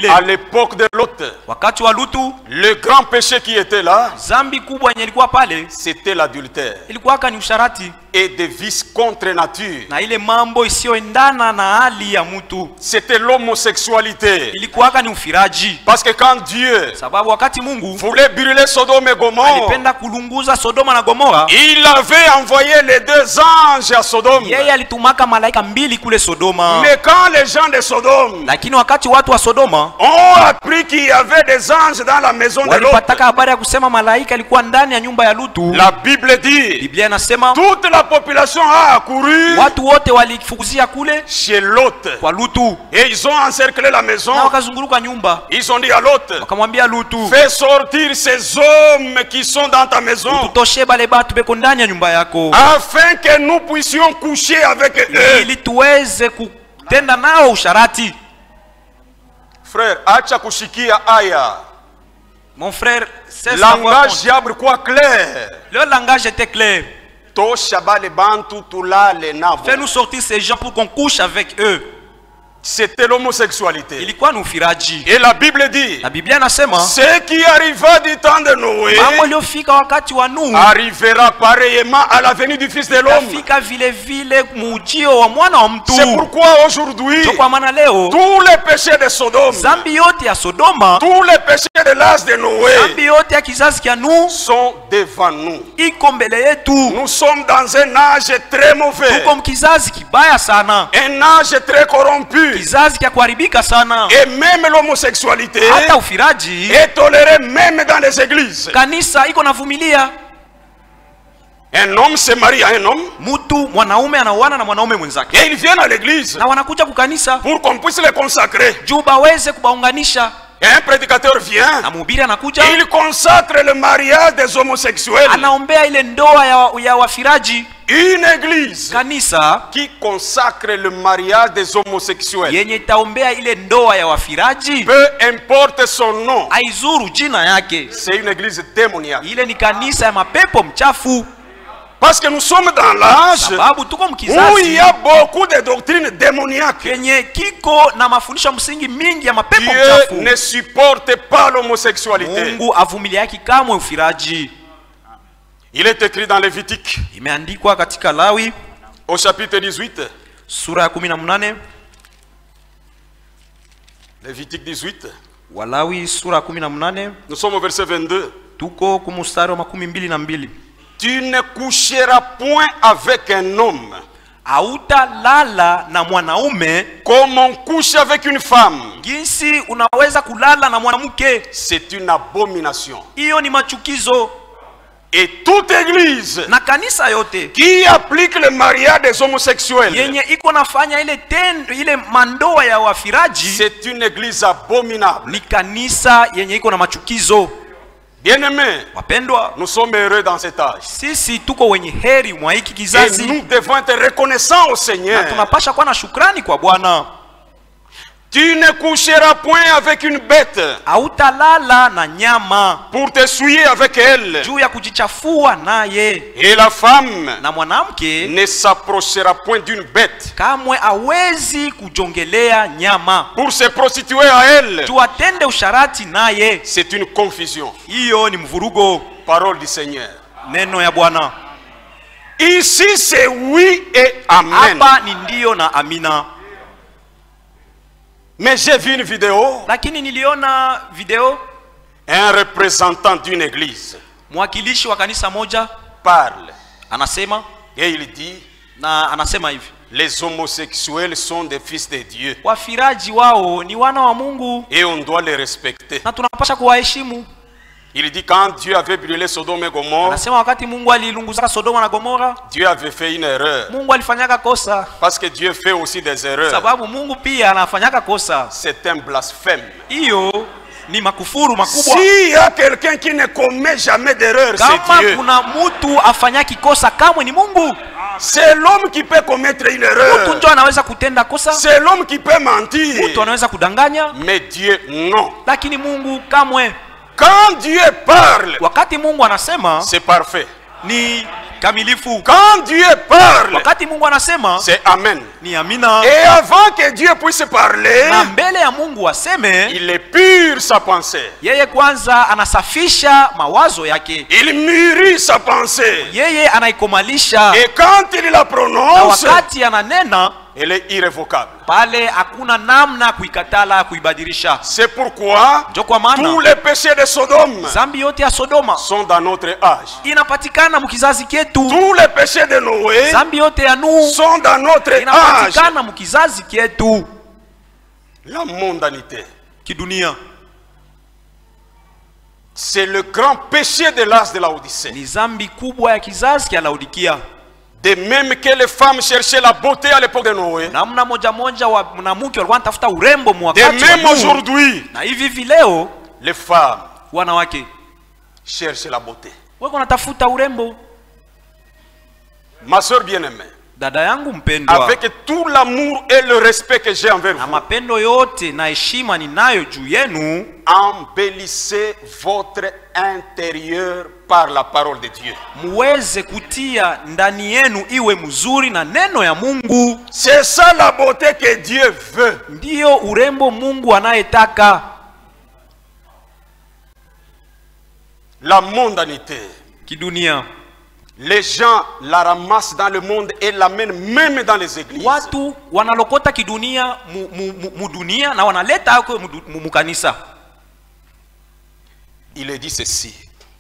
À l'époque de Lot, wakati wa Lutu, le grand péché qui était là, zambi kubwa yenye ilikuwa pale c'était l'adultère ilikuwa ni usharati et des vices contre nature. na ile mambo isiyoendana na hali ya mtu. C'était l'homosexualité. Ilikuwa ni ufiraji. Parce que quand Dieu Sababu wakati Mungu voulait brûler Sodome et Gomorrhe, alipenda kulunguza Sodoma na Gomora, il avait envoyé les deux anges à Sodome. yeye alitumaka malaika mbili kule Sodoma. Mais quand les gens de Sodome Lakini wakati watu wa Sodoma ont appris qu'il y avait des anges dans la maison de Lot, walipataka habari ya kusema malaika alikuwa ndani ya nyumba ya Lutu, la Bible dit, Biblia inasema toute la population a accouru watu wote walifukuzia kule chez Lot kwa Lutu et ils ont encerclé la maison. na wakazunguruka nyumba. Ils ont dit à Lot, Wakamwambia Lutu, fais sortir ces hommes qui sont dans ta maison tutoshe bale batu beko ndani ya nyumba yako afin que nous puissions coucher avec eux. ili tuweze kutenda nao usharati. Frère, acha kushikia aya. Mon frère, c'est savoir Langage yabre quoi clair. le langage était clair. To shabale bantu tulale nabo. Fais-nous sortir ces gens pour qu'on couche avec eux. C'était l'homosexualité. Ilikuwa ni ufiraji. Et la Bible dit, Na Biblia inasema ce qui arriva du temps de Noé mambo iliyofika wakati wa Nuhu arrivera pareillement à la venue du Fils de l'homme. itafika vile vile mujio wa mwana wa mtu. C'est pourquoi aujourd'hui, Kwa maana leo tous les péchés de Sodome, zambi yote ya Sodoma, tous les péchés de l'âge de Noé zambi yote ya kizazi kia Nuhu sont devant nous. iko mbele yetu. Nous sommes dans un âge très mauvais, Tuko mkizazi kibaya sana, un âge très corrompu. kizazi kia kuharibika sana. Et même l'homosexualité Hata ufiraji est tolérée même dans les églises. kanisa iko navumilia. Un homme se marie à un homme Mtu mwanaume anaoana na mwanaume mwenzake et ils viennent à l'église na wanakuja kukanisa pour qu'on puisse les consacrer. juu baweze kubaunganisha. Et un prédicateur vient Na mhubiri anakuja et il consacre le mariage des homosexuels. anaombea ile ndoa ya wafiraji. Une église Kanisa qui consacre le mariage des homosexuels, yenye itaombea ile ndoa ya wafiraji, peu importe son nom, aizuru jina yake, c'est une église démoniaque. ile ni kanisa ya mapepo mchafu. Parce que nous sommes dans l'âge Sababu tuko où il mkizazi y a beaucoup de doctrines démoniaques. kenye kiko na mafundisho msingi mingi ya mapepo Dieu mchafu. ne supporte pas l'homosexualité. Mungu avumiliaki kamwe ufiraji. Il est écrit dans Lévitique Imeandikwa katika Lawi au chapitre 18. sura ya 18. Lévitique 18. Walawi sura ya 18. Nous sommes au verset 22. Tuko kumustari wa 22. Tu ne coucheras point avec un homme Hautalala na mwanaume comme on couche avec une femme. jinsi unaweza kulala na mwanamke. C'est une abomination. Hiyo ni machukizo. Et toute église Na kanisa yote qui applique le mariage des homosexuels, yenye iko nafanya ile mandoa ya wafiraji, c'est une église abominable. ni kanisa yenye iko na machukizo. Bien-aimés, Wapendwa, nous sommes heureux dans cet âge. sisi tuko wenye heri mwa hiki Et kizazi, nous devons être reconnaissants au na Seigneur. tunapasha kuwa na shukrani kwa Bwana. Tu ne coucheras point avec une bête Hautalala na nyama pour te souiller avec elle. juu ya kujichafua naye, Et la femme na mwanamke ne s'approchera point d'une bête kamwe awezi kujongelea nyama pour se prostituer à elle. juu atende usharati naye. C'est une confusion. Hiyo ni mvurugo. Parole du Seigneur. Neno ya Bwana Ici c'est oui et amen. hapa ni ndio na amina. Mais j'ai vu une vidéo, Lakini niliona video, un représentant d'une église mwakilishi wa kanisa moja parle anasema, et il dit na anasema hivi, les homosexuels sont des fils de Dieu wafiraji wao ni wana wa Mungu et on doit les respecter. na tunapasha kuwaheshimu. Il dit quand Dieu avait brûlé Sodome et Gomorrhe, Anasema wakati Mungu alilunguzaka Sodoma na Gomora, Dieu avait fait une erreur. Mungu alifanyaka kosa, Parce que Dieu fait aussi des erreurs. sababu Mungu pia anafanyaka kosa. C'est un blasphème. Hiyo ni makufuru makubwa. S'il y a quelqu'un qui ne commet jamais d'erreur, c'est Kama Dieu. kuna mtu afanyaki kosa kamwe ni Mungu. C'est l'homme qui peut commettre une Mtu erreur. ndio anaweza kutenda kosa, C'est l'homme qui peut mentir. mtu anaweza kudanganya, Mais Dieu, non. lakini Mungu kamwe. Quand Dieu parle, Wakati Mungu anasema c'est parfait. ni kamilifu. Quand Dieu parle, Wakati Mungu anasema, c'est amen. Ni amina. Et avant que Dieu puisse parler, Na mbele ya Mungu aseme, il épure sa pensée. yeye kwanza anasafisha mawazo yake. Il mûrit sa pensée. Yeye anaikomalisha. Et quand il la Na prononce, wakati ananena, elle est irrévocable. pale hakuna namna kuikatala, kuibadilisha. C'est pourquoi Ndio kwa maana tous les péchés de Sodome zambi yote ya Sodoma sont dans notre âge. inapatikana mkizazi ketu. Tous les péchés de Noé Zambi yote ya Nuhu sont dans notre âge. inapatikana mkizazi ketu. La mondanité, Kidunia c'est le grand péché de l'âge de la Odyssée. ni zambi kubwa ya kizazi kia Laodikia. De même que les femmes cherchaient la beauté à l'époque de Noé, Namna moja moja wa mwanamke walikuwa wanatafuta urembo de mwakati wa même Nuhu. aujourd'hui, Na hivi leo les femmes wanawake cherchent la beauté. wako wanatafuta urembo. Ma soeur bien-aimée, Dada yangu mpendwa, avec tout l'amour et le respect que j'ai envers na vous, mapendo yote na heshima ninayo juu yenu, embellissez votre intérieur par la parole de Dieu. muweze kutia ndani yenu iwe mzuri na neno ya Mungu. C'est ça la beauté que Dieu veut. Ndiyo urembo Mungu anayetaka. La mondanité, Kidunia les gens la ramassent dans le monde et l'amènent même dans les églises. watu wanalokota kidunia mudunia na wanaleta huko mukanisa. Il est dit ceci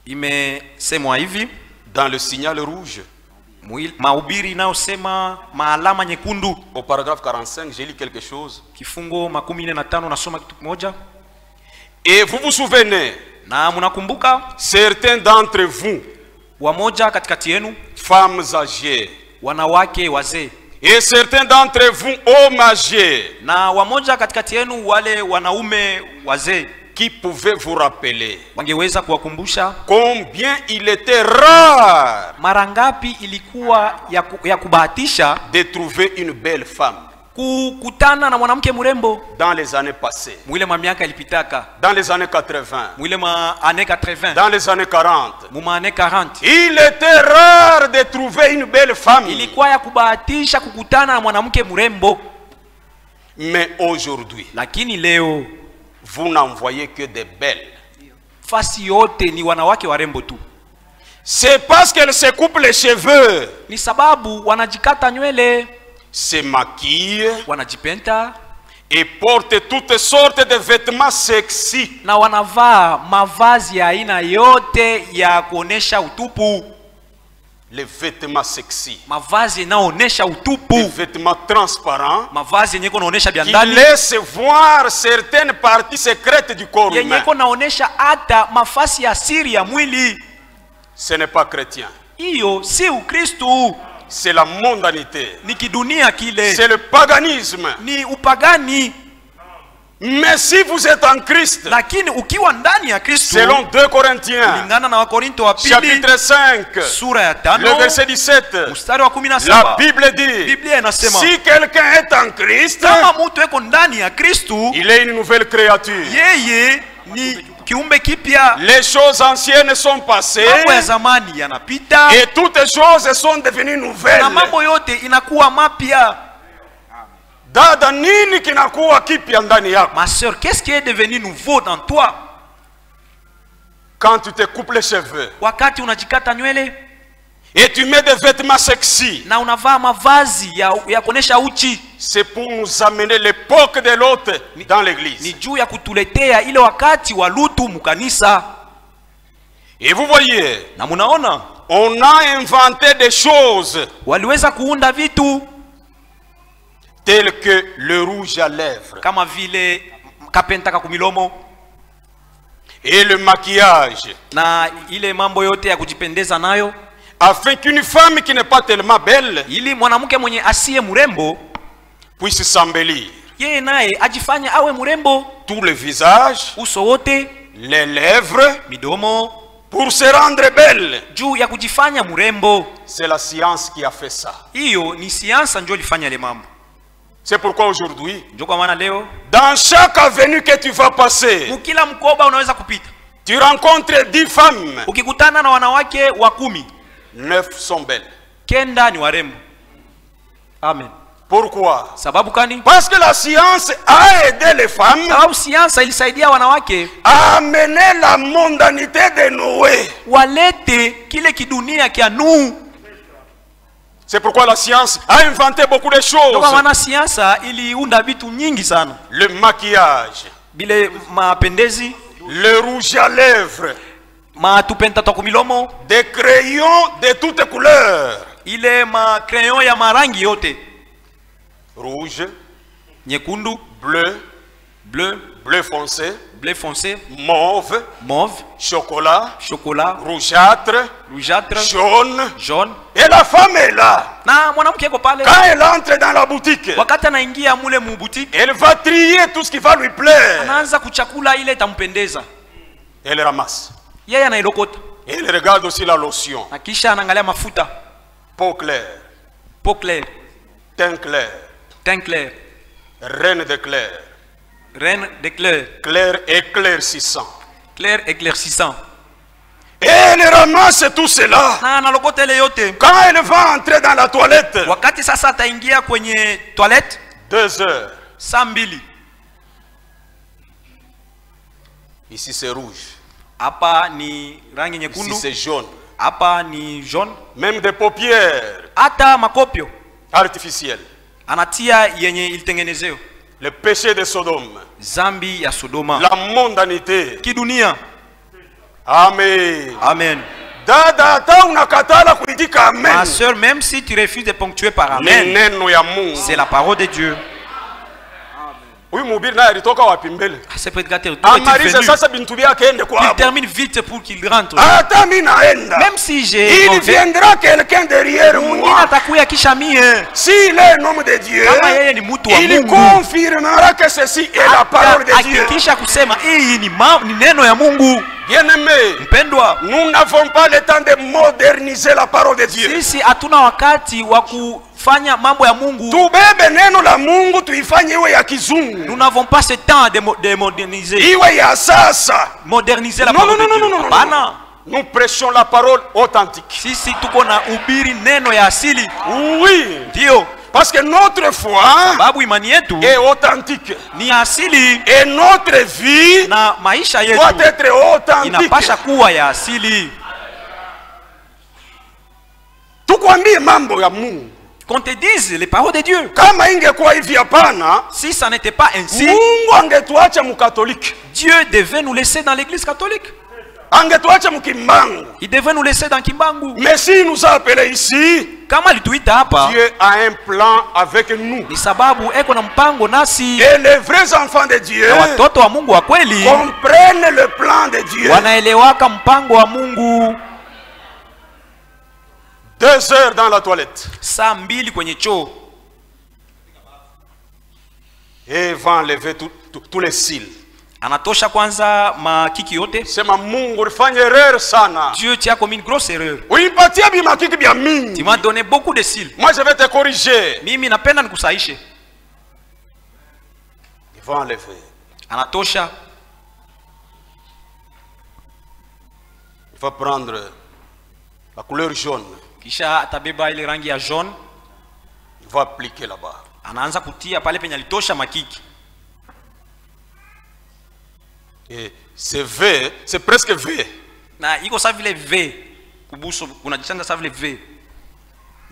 Imesemwa hivi dans le signal rouge. mahubiri inayosema maalama nyekundu, Au paragraphe 45, j'ai lu quelque chose. kifungo 45 nasoma kitu kimoja. Et vous vous souvenez, Na mnakumbuka certains d'entre vous, wamoja katikati yenu, femmes âgées, wanawake wazee, et certains d'entre vous, hommes âgés, na wamoja katikati yenu wale wanaume wazee, qui pouvaient vous rappeler wangeweza kuwakumbusha combien il était rare mara ngapi ilikuwa ya kubahatisha de trouver une belle femme kukutana na mwanamke mrembo dans les années passées, mwile miaka ilipitaka, dans les années 80, mwile ane 80, dans les années 40. muma ane 40. Il était rare de trouver une belle femme. Ilikuwa ya kubahatisha kukutana na mwanamke mrembo. Mais aujourd'hui, Lakini leo vous n'en voyez que des belles. fasi yote ni wanawake warembo tu. C'est parce qu'elles se coupent les cheveux, Ni sababu wanajikata nywele, se maquillent wanajipenta et portent toutes sortes de vêtements sexy. na wanavaa mavazi ya aina yote ya kuonesha utupu. Les vêtements sexy, Mavazi yanaonesha les utupu, vêtements transparents mavazi yenye kunaonesha vya qui ndani, laissent voir certaines parties secrètes du corps yenye humain. kunaonesha hata mafasi ya siri ya mwili. Ce n'est pas chrétien. Hiyo si Ukristo, C'est la mondanité. ni kidunia kile, C'est le paganisme. ni upagani. Mais si vous êtes en Christ, Lakini ukiwa ndani ya Kristo, selon 2 Corinthiens, kulingana na Wakorinto wa pili chapitre 5, sura ya le 5 verset 17, mstari wa la 17, Bible dit, Biblia inasema si quelqu'un est en Christ, kama mtu yuko ndani ya Kristo, il est une nouvelle créature. yeye ni kiumbe kipya. Les choses anciennes sont passées Mambo ya zamani yanapita et toutes choses sont devenues nouvelles. na mambo yote inakuwa mapya. Dada, nini kinakuwa kipya ndani yako? Ma sœur, qu'est-ce qui est devenu nouveau dans toi? Quand tu te coupes les cheveux Wakati unajikata nywele et tu mets des vêtements sexy, na unavaa mavazi ya kuonesha uchi, c'est pour nous amener l'époque de l'autre dans ni l'église. juu ya kutuletea ile wakati wa Lutu mukanisa. Et vous voyez, Na munaona on a inventé des choses waliweza kuunda vitu telles que le rouge à lèvres kama vile kapenta kakumilomo et le maquillage, na ile mambo yote ya kujipendeza nayo, afin qu'une femme qui n'est pas tellement belle ili mwanamke mwenye asiye mrembo puisse s'embellir. yeye naye ajifanye awe mrembo, Tout le visage, uso wote, les lèvres, midomo, pour se rendre belle. juu ya kujifanya mrembo. C'est la science qui a fait ça. Hiyo ni siansa ndio ilifanya ile mambo. C'est pourquoi aujourd'hui, Ndio kwa maana leo dans chaque avenue que tu vas passer, mkila mkoba unaweza kupita, tu rencontres 10 femmes. ukikutana na wanawake wa 10, 9 sont belles. Kenda ni warembo. Amen. Pourquoi? Sababu kani? Parce que la science a aidé les femmes. Sababu science ilisaidia wanawake à amener la mondanité de Noé. Walete kile kidunia kia Nuhu. C'est pourquoi la science a inventé beaucoup de choses. Kwa maana siasa iliunda vitu nyingi sana. Le maquillage, bile mapendezi, le rouge à lèvres, matupenta to kumilomo, des crayons de toutes couleurs. Ile ma crayon ya marangi yote. Rouge, nyekundu, bleu foncé, mauve, chocolat, rougeâtre, jaune. Et la femme est là. Quand elle entre dans la boutique, elle va trier tout ce qui va lui plaire. Elle ramasse. Elle regarde aussi la lotion. Peau claire, teint clair, reine de clair, clair éclaircissant. Et elle ramasse tout cela. Quand elle va entrer dans la toilette, 2 heures. Ici c'est rouge. Ici c'est jaune. Même des paupières artificielles. Le péché de Sodome. Zambi ya Sodoma. La mondanité. Kidunia. Amen. Amen. Ma soeur, même si tu refuses de ponctuer par Amen, c'est la parole de Dieu. C'est prédicateur. Il termine vite pour qu'il rentre. Même si il viendra quelqu'un derrière moi. S'il est un homme de Dieu, il confirmera que ceci est la parole de Dieu. Bien-aimé, nous n'avons pas le temps de moderniser la parole de Dieu. Nous n'avons pas ce temps de moderniser. Moderniser la parole de Dieu. Nous prêchons la parole authentique. Oui. Parce que notre foi est authentique. Et notre vie doit être authentique. Qu'on te dise les paroles de Dieu. Si ça n'était pas ainsi, Dieu devait nous laisser dans l'église catholique. Il devait nous laisser dans Kimbangu. Mais s'il nous a appelés ici, Dieu a un plan avec nous. Et les vrais enfants de Dieu comprennent le plan de Dieu. 2 heures dans la toilette. Et va enlever tous les cils. Anatosha kwanza makiki yote. Sema Mungu ulifanya erreur sana. Dieu t'a commis une grosse erreur. Ulipatia bi makiki bia mingi. Tu m'as donné beaucoup de cils. Moi je vais te corriger. Mimi napenda nikusaishe. Il va enlever. Anatosha. Il va prendre la couleur jaune. Kisha atabeba ile rangi ya jaune. Il va appliquer là-bas. Anaanza kutia pale penye alitosha makiki. Et c'est V, c'est presque V. Na iko sa vile V. Kubuso kunajichanga sa vile V.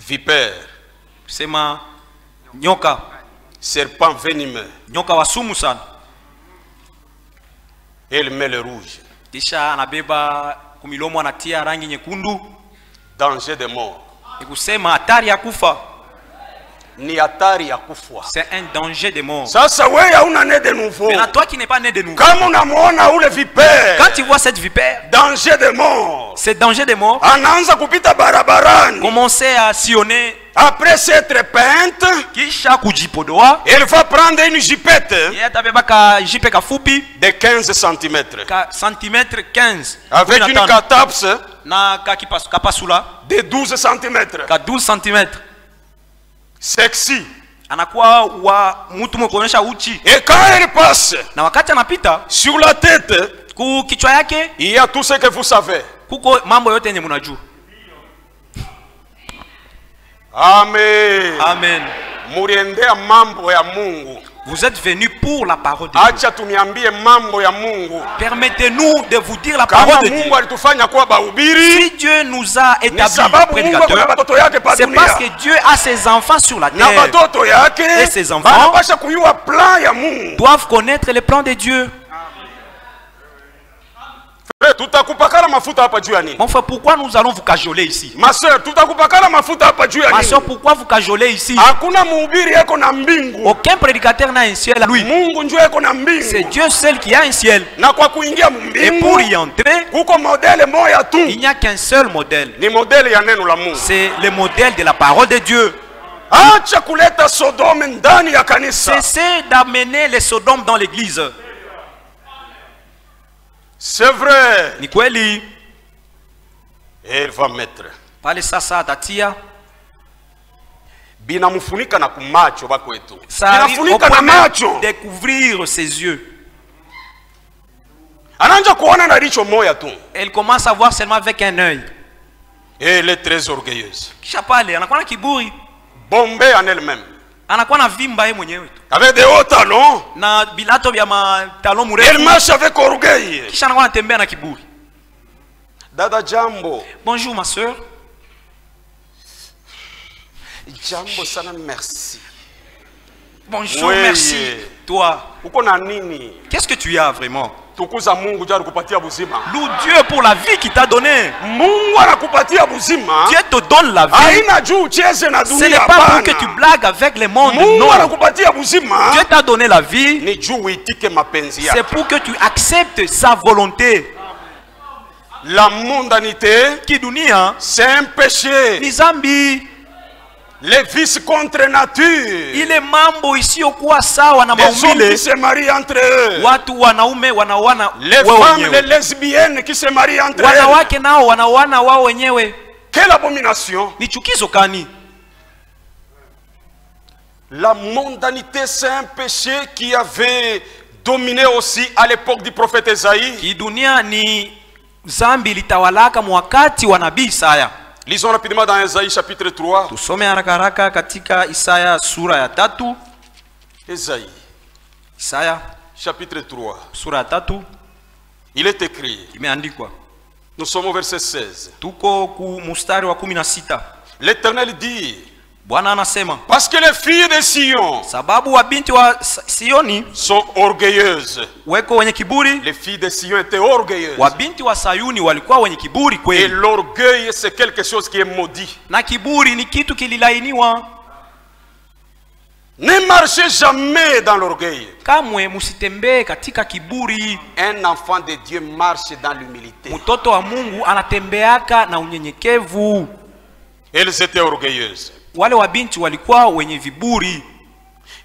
Vipère. Sema nyoka. Serpent venimeux. Nyoka wasumu sana. Elle met le rouge. Kisha anabeba kumilomo anatia rangi nyekundu. Danger de mort. Ikusema hatari ya kufa. C'est un danger de mort. Sasa wewe hauna né de nouveau. Mais toi qui n'es pas né de nouveau. Kama unamuona ule vipère. Quand tu vois cette vipère, danger de mort. C'est danger de mort. Anaanza kupita barabarani. Commencer à sillonner. Après s'être peinte, kisha kujipodoa, elle va prendre une jipette de 15 cm. Centimètre 15. Avec une catapse de 12 cm. 12 cm. Sexy. Anakuwa wa mtu mkoonyesha uchi. Et quand elle passe, na wakati anapita, sur la tête, ku kichwa yake, il y a tout ce que vous savez. Kuko mambo yote yenye mnajua. Amen. Amen. Muriendea mambo ya Mungu. Vous êtes venus pour la parole de Dieu. Acha tumiambie mambo ya Mungu. Permettez-nous de vous dire la parole de Dieu. Mungu alitufanya kuwa bahubiri, si Dieu nous a établis prédicateurs, c'est parce que Dieu a ses enfants sur la terre. Et ses enfants doivent connaître les plans de Dieu. Mon frère, pourquoi nous allons vous cajoler ici? Ma soeur, pourquoi vous cajoler ici? Aucun prédicateur n'a un ciel à lui. C'est Dieu seul qui a un ciel. Et pour y entrer, il n'y a qu'un seul modèle. C'est le modèle de la parole de Dieu. Cessez d'amener les Sodomes dans l'église. C'est vrai. Ni kweli. Et il va mettre. Pale sasa atatia. Binamufunika na kumacho bako wetu. Binafunika na macho. Découvrir ses yeux. Ananja kuona na licho moya tu. Elle commence à voir seulement avec un œil. Et elle est très orgueilleuse. Kisha pale anakuwa na kiburi. Bombée en elle-même. Anakuwa na vimba yeye mwenyewe tu. Avec des hauts talons. Na bilato vya matalon mrefu. Elle marche avec orgueil. Kisha anakuwa anatembea na kiburi. Dada jambo. Bonjour ma soeur. Jambo sana, merci. Bonjour, merci. Toi. Uko na nini? Qu'est-ce que tu as vraiment? Tukuza Mungu jari kupatia buzima. Loue Dieu pour la vie qu'il t'a donnée. Mungu anakupatia buzima. Dieu te donne la vie. Haina juu ucheze na dunia. Ce n'est pas pour que tu blagues avec le monde. Mungu anakupatia buzima. Dieu t'a donné la vie. Ni juu uitike mapenzi yake. C'est pour que tu acceptes sa volonté. La mondanité, kidunia, c'est un péché. Ni zambi. Les vices contre nature. Ile mambo isiyokuwa sawa na maumbile. Qui se marient entre eux. Watu wanaume wanaoana. Les femmes, les lesbiennes qui se marient entre eux. Wanawake nao wanaoana wao wenyewe. Quelle abomination. Ni chukizo kani? La mondanité, c'est un péché qui avait dominé aussi à l'époque du prophète Esaïe. Kidunia ni zambi litawalaka mwakati wa nabii Isaya. Lisons rapidement dans Esaïe chapitre 3. Tusome haraka haraka katika Isaya sura ya 3. Esaïe. Isaya chapitre 3. Sura ya 3. Il est écrit. Imeandikwa. Nous sommes au verset 16. Tuko ku mustari wa 16. L'Éternel dit. Bwana anasema. Parce que les filles de Sion. Sababu wa binti wa Sioni sont orgueilleuses. Weko wenye kiburi. Les filles de Sion étaient orgueilleuses. Wa binti wa Sayuni walikuwa wenye kiburi kweli. Et l'orgueil c'est quelque chose qui est maudit. Na kiburi ni kitu kililainiwa. Ne marchez jamais dans l'orgueil. Kamwe musitembee katika kiburi. Un enfant de Dieu marche dans l'humilité. Mtoto wa Mungu anatembeaka na unyenyekevu. Elles étaient orgueilleuses. Wale wa binti walikuwa wenye viburi.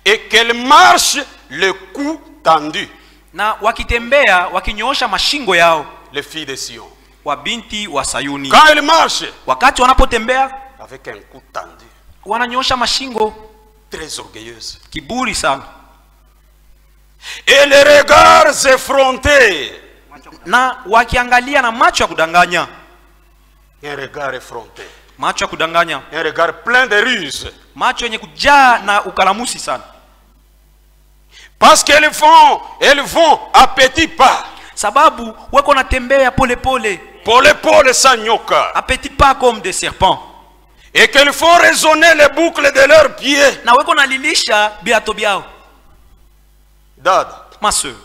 Et qu'elles marchent le cou tendu. Na wakitembea wakinyoosha mashingo yao. Les filles de Sion. Wa binti wa Sayuni. Quand elles marchent. Wakati wanapotembea. Avec un cou tendu. Wananyoosha mashingo. Très orgueilleuse. Kiburi sana. Et les regards effrontés. Na wakiangalia na macho ya kudanganya. Un regard effronté. Macho ya kudanganya. Un regard plein de ruse. Macho yenye kujaa na ukalamusi sana. Parce qu'elles vont à petits pas. Sababu wako natembea pole pole. Pole pole sans nyoka. À petits pas comme des serpents. Et qu'elles font résonner les boucles de leurs pieds. Na wako nalilisha biato byao. Dada. Ma soeur.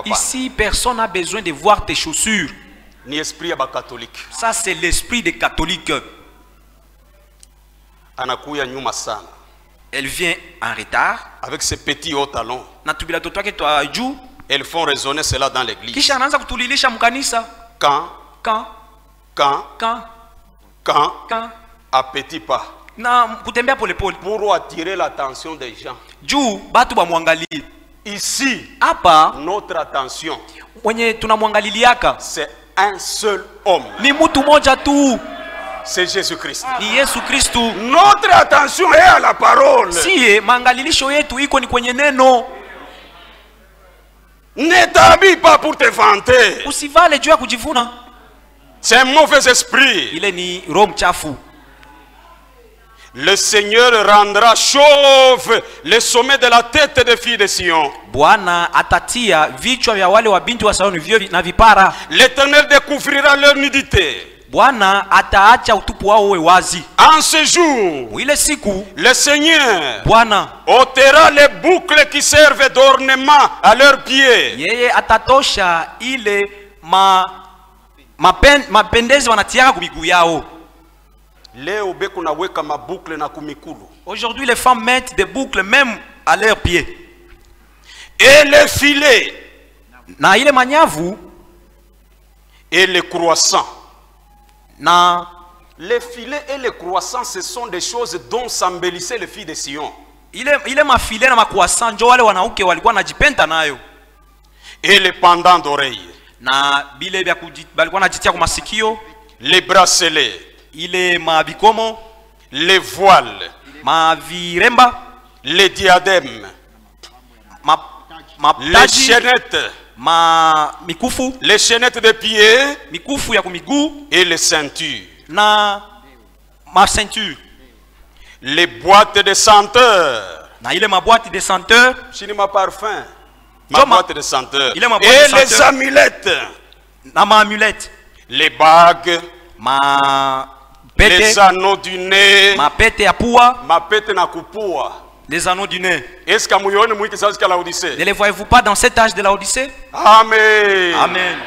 Ici personne n'a besoin de voir tes chaussures. Ni esprit ba catholique. Ça c'est l'esprit des catholiques. Anakuya nyuma sana. Elle vient en retard. Avec ses petits hauts talons. Na tubilato twake twa juu. Elles font résonner cela dans l'église. Kisha anaanza kutulilisha mkanisa. Quand à petits pas. Na kutembea pole pole. Pour attirer l'attention des gens. Juu batu bamwangalie. Ici, hapa notre attention. Wenye tunamwangaliliaka. C'est un seul homme. Ni mtu moja tu. C'est Jésus-Christ. Ni Yesu Kristu. Notre attention est à la parole. Si maangalilisho yetu iko ni kwenye neno. Ne t'habille pas pour te vanter. Usivale juu ya kujivuna. C'est un mauvais esprit. Ile ni roho mchafu. Le Seigneur rendra chauve le sommet de la tête des filles de Sion. Bwana atatia vichwa vya wale wa binti wa Sayuni vyo na vipara. L'Éternel découvrira leur nudité. Bwana ataacha utupu wao uwe wazi. En ce jour, ile siku, le Seigneur Bwana ôtera les boucles qui servent d'ornement à leurs pieds. Yeye atatosha ile mapendezi wanatiaka kumiguu yao. Leo beku na weka maboucle na kumikulu. Aujourd'hui les femmes mettent des boucles même à leurs pieds. Et les filets. Na ile manyavu. Et les croissants. Na les filets et les croissants, ce sont des choses dont s'embellissaient les filles de Sion. Ile mafile na makwasa njo wale wanauke walikuwa najipenda nayo. Et les pendants d'oreilles. Na bile bya balikuwa najitia kwa masikio. Les bracelets. Ile mabikomo. Les voiles. Maviremba. Les diadèmes. Les chaînettes. Mikufu. Les chaînettes de pieds. Mikufu ya kumiguu. Et les ceintures. Na ma ceinture. Les boîtes de senteur. Na ile maboîte de senteur. Chini ma parfum. Ma boîte de senteur. Et les amulettes. Na ma amulette. Les bagues. Ma pete. Les anneaux du nez. Ma pete ya pua. Ma pete na kupua. Les anneaux du nez. Est-ce que vous voyez mwiki sasa la Odyssée? Ne les voyez-vous pas dans cet âge de la Odyssée? Amen. Amen.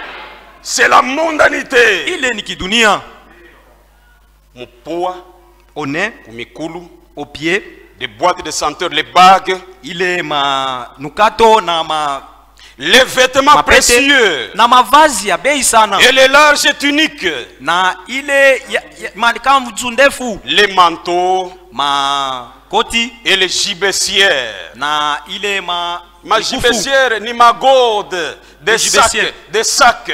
C'est la mondanité. Il est niki dunia. Mupua. Au nez. Kumikulu. Au pied. Des boîtes de senteur, les bagues. Il est ma nukato na ma. Les vêtements précieux. Na mavazi ya bei sana. Et les larges tuniques. Na ile malikamvu ndefu. Les manteaux. Ma koti. Et les gibecières. Na ile ma gibecière ni ma gode. Des sacs.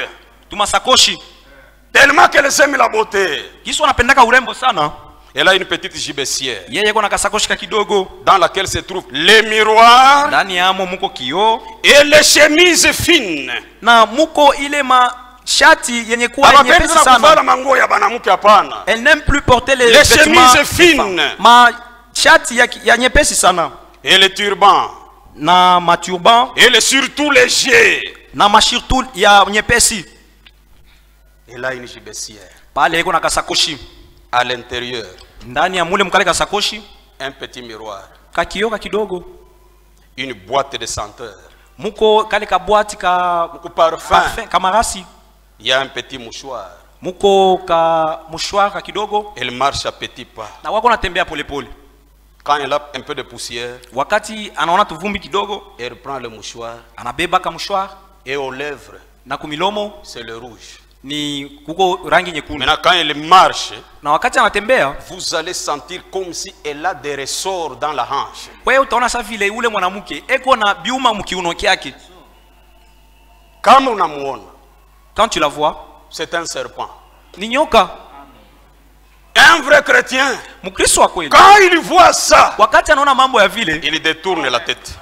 Tuma sakoshi. Tellement qu'elles aiment la beauté. Kisu anapendaka urembo sana. Elle a une petite gibecière. Yeye kona kasakoshi kidogo. Dans laquelle se trouvent les miroirs. Ndani yamo muko kioo. Et les chemises fines. Na muko ile shati yenye kuwa nyepesi sana. Elle n'aime plus porter les chemises fines. Ma shati ya nyepesi sana. Et les turbans. Na ma turban. Et les surtout légers. Na ma surtout ya nyepesi. Elle a une gibecière. Pale iko na kasakoshi. À l'intérieur. Ndani ya mule mkale kasakoshi. Un petit miroir. Kakio kidogo. Une boîte de senteur. Muko kale ka boîte ka muko parfum. Kamarasi. Il y a un petit mouchoir. Muko ka mouchoir kidogo. Elle marche à petits pas. Na wako natembea pole pole. Quand elle a un peu de poussière. Wakati anaona tuvumbi kidogo. Elle prend le mouchoir. Anabeba ka mouchoir. Et aux lèvres. Na kumilomo. C'est le rouge. Ni kuko rangi nyekundu. Maintenant quand elle marche, na wakati anatembea, vous allez sentir comme si elle a des ressorts dans la hanche. Wewe utaona sa vile ule mwanamke eko na biuma mkiuno kyake. Kama unamuona, quand tu la vois, c'est un serpent. Ni nyoka. Un vrai chrétien, Mkristo wa kweli, quand il voit ça, wakati anaona mambo ya vile, il détourne la tête.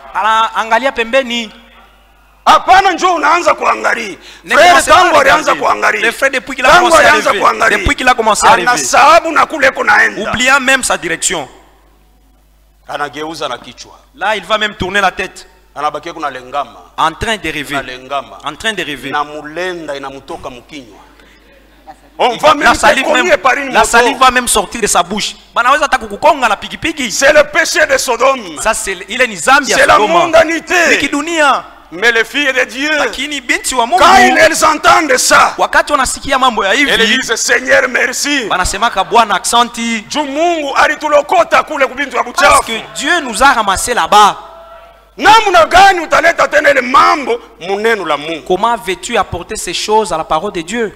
Angalia pembeni. Hapana njoo unaanza kuangalia. Frère tangu alianza kuangalia. Le frère depuis qu'il a commencé à rêver. Depuis qu'il a commencé à rêver. Anasahabu na kule kunaenda. Oubliant même sa direction. Anageuza na kichwa. Là, il va même tourner la tête. Anabaki kuna lengama. En train de rêver. En train de rêver. Na mulenda inamutoka mkinywa. La salive va même sortir de sa bouche. C'est le péché de Sodome. Ça c'est la mondanité. Mais les filles de Dieu, quand elles entendent ça, elles disent Seigneur merci. Parce que Dieu nous a ramassés là-bas. Comment veux-tu apporter ces choses à la parole de Dieu?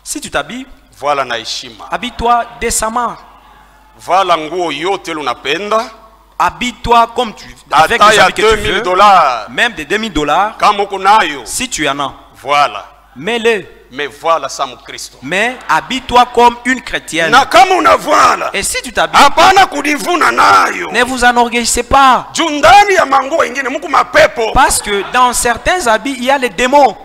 Si tu t'habilles, habille-toi décemment. Habille-toi comme tu avec les habits que tu veux, même de $2000. Si tu en as, mets-le. Mais voilà ça mon Christ. Mais habille-toi comme une chrétienne. Et si tu t'habilles, ne vous enorgueillissez pas. Parce que dans certains habits, il y a les démons.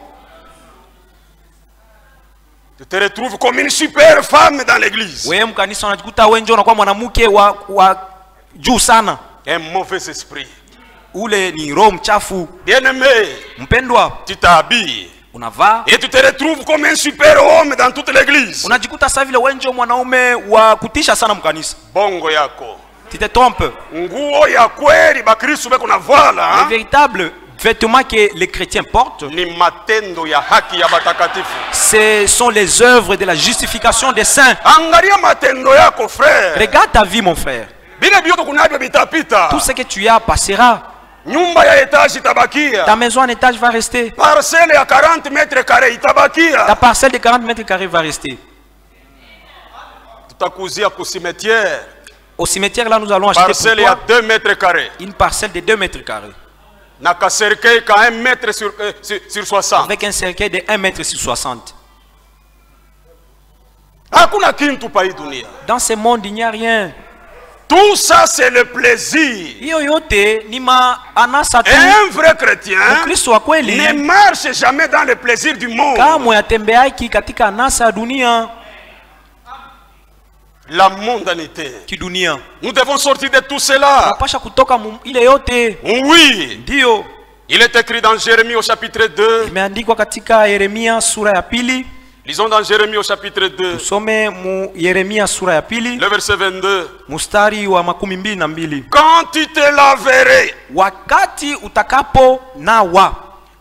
Tu te retrouves comme une super femme dans l'église. Wewe mkanisa unajikuta wewe ndio unakuwa mwanamke wa juu sana. Un mauvais esprit. Ule ni roho mchafu. Bien-aimé, mpendwa, tu t'habilles. Unavaa et tu te retrouves comme un super homme dans toute l'église. Unajikuta sasa vile wewe ndio mwanaume wa kutisha sana mkanisa. Bongo yako. Tu te trompes. Nguo ya kweli bakristo beko na vala. Les véritables vêtements que les chrétiens portent, ni matendo ya haki ya batakatifu. Ce sont les œuvres de la justification des saints. Angalia matendo yako frère. Regarde ta vie mon frère. Bile bioto kunabyo bitapita. Tout ce que tu as passera. Nyumba ya etage itabakia. Ta maison en étage va rester. Parcelle ya 40 mètres carrés itabakia. Ta parcelle de 40 mètres carrés va rester. Tutakuzia ku cimetière. Au cimetière là nous allons acheter parcelle ya 2 mètres carrés. Une parcelle de 2 mètres carrés. Na ka cercueil ka 1 mètre sur 60. Avec un cercueil de 1 mètre sur 60. Hakuna kintu pa hii dunia. Dans ce monde il n'y a rien. Tout ça c'est le plaisir. Un vrai chrétien ne marche jamais dans le plaisir du monde. La mondanité. Nous devons sortir de tout cela. Oui. Il est écrit dans Jérémie au chapitre 2. Lisons dans Jérémie au chapitre 2. Le verset 22. Quand tu te laverais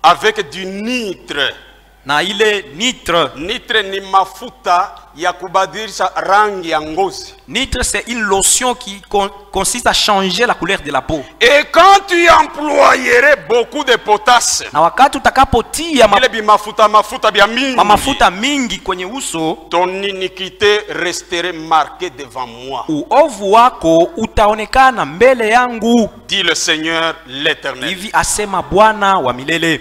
avec du nitre. Nitre ni mafuta ya kubadilisha rangi ya ngozi. Nitre c'est une lotion qui consiste à changer la couleur de la peau. Et quand tu employerais beaucoup de potasse, na wakati utakapotia mafuta mingi kwenye uso, ton iniquité resterait marquée devant moi. Uovu wako utaonekana mbele yangu, dit le Seigneur l'Éternel. Hivi asema Bwana wa milele.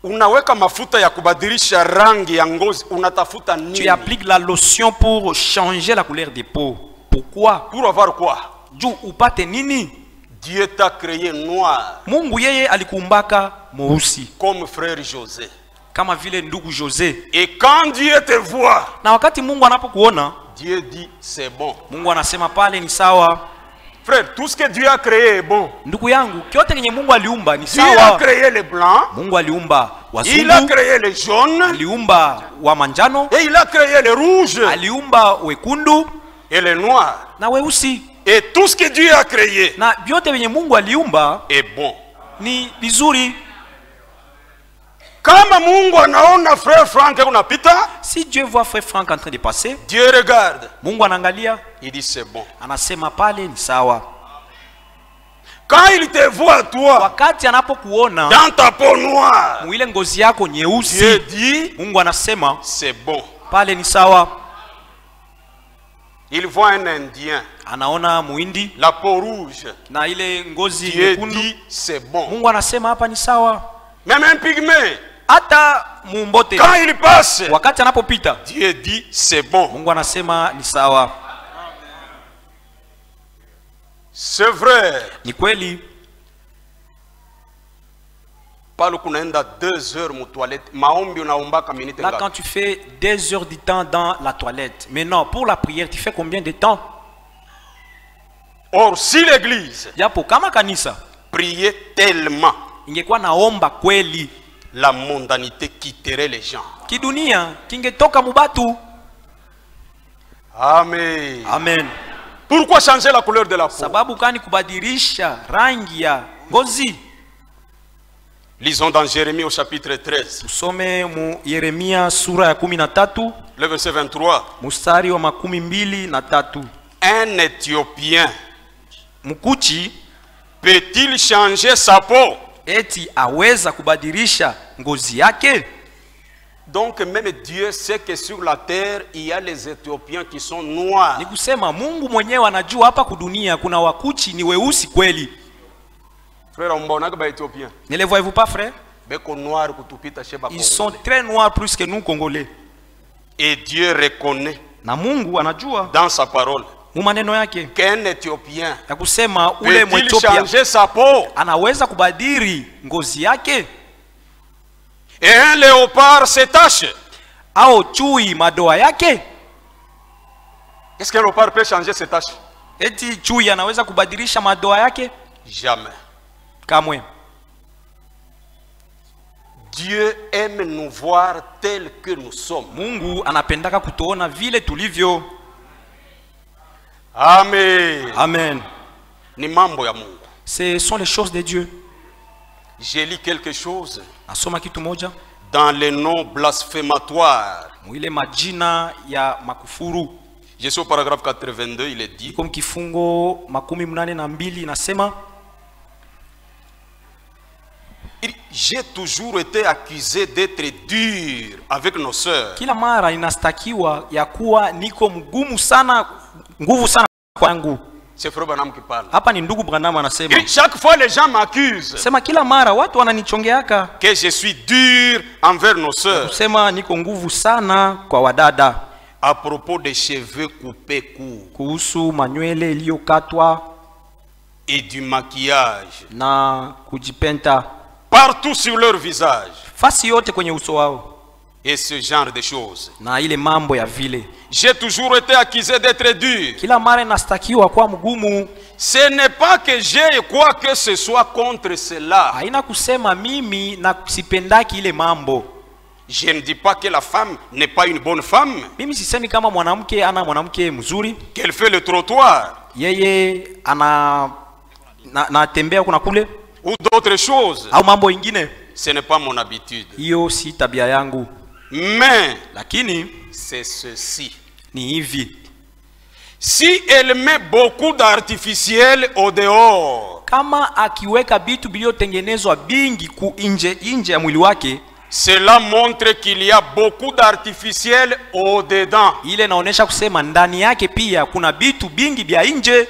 Unaweka mafuta ya kubadilisha rangi ya ngozi, unatafuta nini? Tu appliques la lotion pour changer la couleur des peaux. Pourquoi? Pour avoir quoi? Juu upate nini? Dieu t'a créé noir. Mungu yeye alikuumbaka mweusi. Comme frère José. Kama vile ndugu José. Et quand Dieu te voit, na wakati Mungu anapokuona, Dieu dit c'est bon. Mungu anasema pale ni sawa. Frère, tout ce que Dieu a créé est bon. Ndugu yangu, kyote kenye Mungu aliumba ni sawa. Dieu a créé les blancs. Mungu aliumba wazungu. Il a créé les jaunes. Aliumba wa manjano. Et il a créé les rouges. Aliumba wekundu. Et les noirs. Na weusi. Et tout ce que Dieu a créé. Na vyote venye Mungu aliumba est bon. Ni vizuri. Kama Mungu anaona frère Frank unapita, si Dieu voit frère Frank en train de passer, Dieu regarde. Mungu anaangalia, il dit c'est bon. Anasema pale ni sawa. Quand il te voit toi, wakati anapokuona dans ta peau noire, mwile ngozi yako nyeusi, Dieu dit, Mungu anasema c'est bon. Pale ni sawa. Il voit un Indien, anaona muindi, la peau rouge, na ile ngozi nyekundu, Dieu dit c'est bon. Mungu anasema hapa ni sawa. Même un pygmée, hata mumbote, quand il passe, wakati anapopita, Dieu dit c'est bon. Mungu anasema ni sawa. C'est vrai. Ni kweli. Palo kunaenda 2 heures mu toilette, maombi unaombaka minute ngapi? Là quand tu fais 2 heures du temps dans la toilette. Mais non, pour la prière, tu fais combien de temps? Or si l'église, japo kama kanisa, prier tellement, ingekuwa naomba kweli, la mondanité quitterait les gens. Kidunia kingetoka mubatu. Amen. Amen. Pourquoi changer la couleur de la peau? Sababu kani kubadilisha rangi ya ngozi? Lisons dans Jérémie au chapitre 13. Tusome mu Yeremia sura ya 13. Le verset 23. Mstari wa 23. Un Éthiopien, Mukuchi, peut-il changer sa peau? Eti aweza kubadilisha ngozi yake? Donc même Dieu sait que sur la terre il y a les Éthiopiens qui sont noirs. Ni kusema Mungu mwenyewe anajua hapa kudunia kuna wakuchi ni weusi kweli. Frère, mbonaka ba Éthiopiens. Ne les voyez-vous pas, frère? Beko noir kutupita sheba. Ils sont très noirs plus que nous Congolais. Et Dieu reconnaît. Na Mungu anajua dans sa parole. Mumaneno yake. Qu'un Éthiopien. Ya kusema ule Mwethiopia changer sa peau? Anaweza kubadili ngozi yake. Et un léopard se tache. Au chui madoa yake? Est-ce qu'un léopard peut changer ses taches? Eti chui anaweza kubadilisha madoa yake? Jamais. Kamwe. Dieu aime nous voir tels que nous sommes. Mungu anapendaka kutuona vile tulivyo. Amen. Amen. Ni mambo ya Mungu. Ce sont les choses de Dieu. J'ai lu quelque chose. Asoma kitu moja. Dans les noms blasphématoires. Mwile majina ya makufuru. Je suis au paragraphe 82, il est dit. Comme kifungo 82 inasema. J'ai toujours été accusé d'être dur avec nos sœurs. Kila mara inastakiwa ya kuwa niko mgumu sana, nguvu sana kwangu. C'est Frère Branham qui parle. Hapa ni ndugu Branham anasema. Chaque fois les gens m'accusent. Sema kila mara watu wananichongeaka que je suis dur envers nos sœurs. Sema niko nguvu sana kwa wadada. À propos des cheveux coupés courts. Kuhusu manywele iliyokatwa et du maquillage. Na kujipenta. Partout sur leur visage. Fasi yote kwenye uso wao. Et ce genre de choses. Na ile mambo ya vile. J'ai toujours été accusé d'être dur. Kila mara nastakiwa kwa mgumu. Ce n'est pas que j'ai quoi que ce soit contre cela. Haina kusema mimi na sipendaki ile mambo. Je ne dis pas que la femme n'est pas une bonne femme. Mimi sisemi kama mwanamke ana mwanamke mzuri. Qu'elle fait le trottoir. Yeye ana na tembea kuna kule. Ou d'autres choses. Au mambo ingine. Ce n'est pas mon habitude. Hiyo si tabia yangu. Mais lakini c'est ceci. Ni hivi. Si elle met beaucoup d'artificiel au dehors. Kama akiweka vitu vilivyotengenezwa bingi ku nje ya mwili wake. Cela montre qu'il y a beaucoup d'artificiel au dedans. Ile inaonesha kusema ndani yake pia kuna vitu bingi vya nje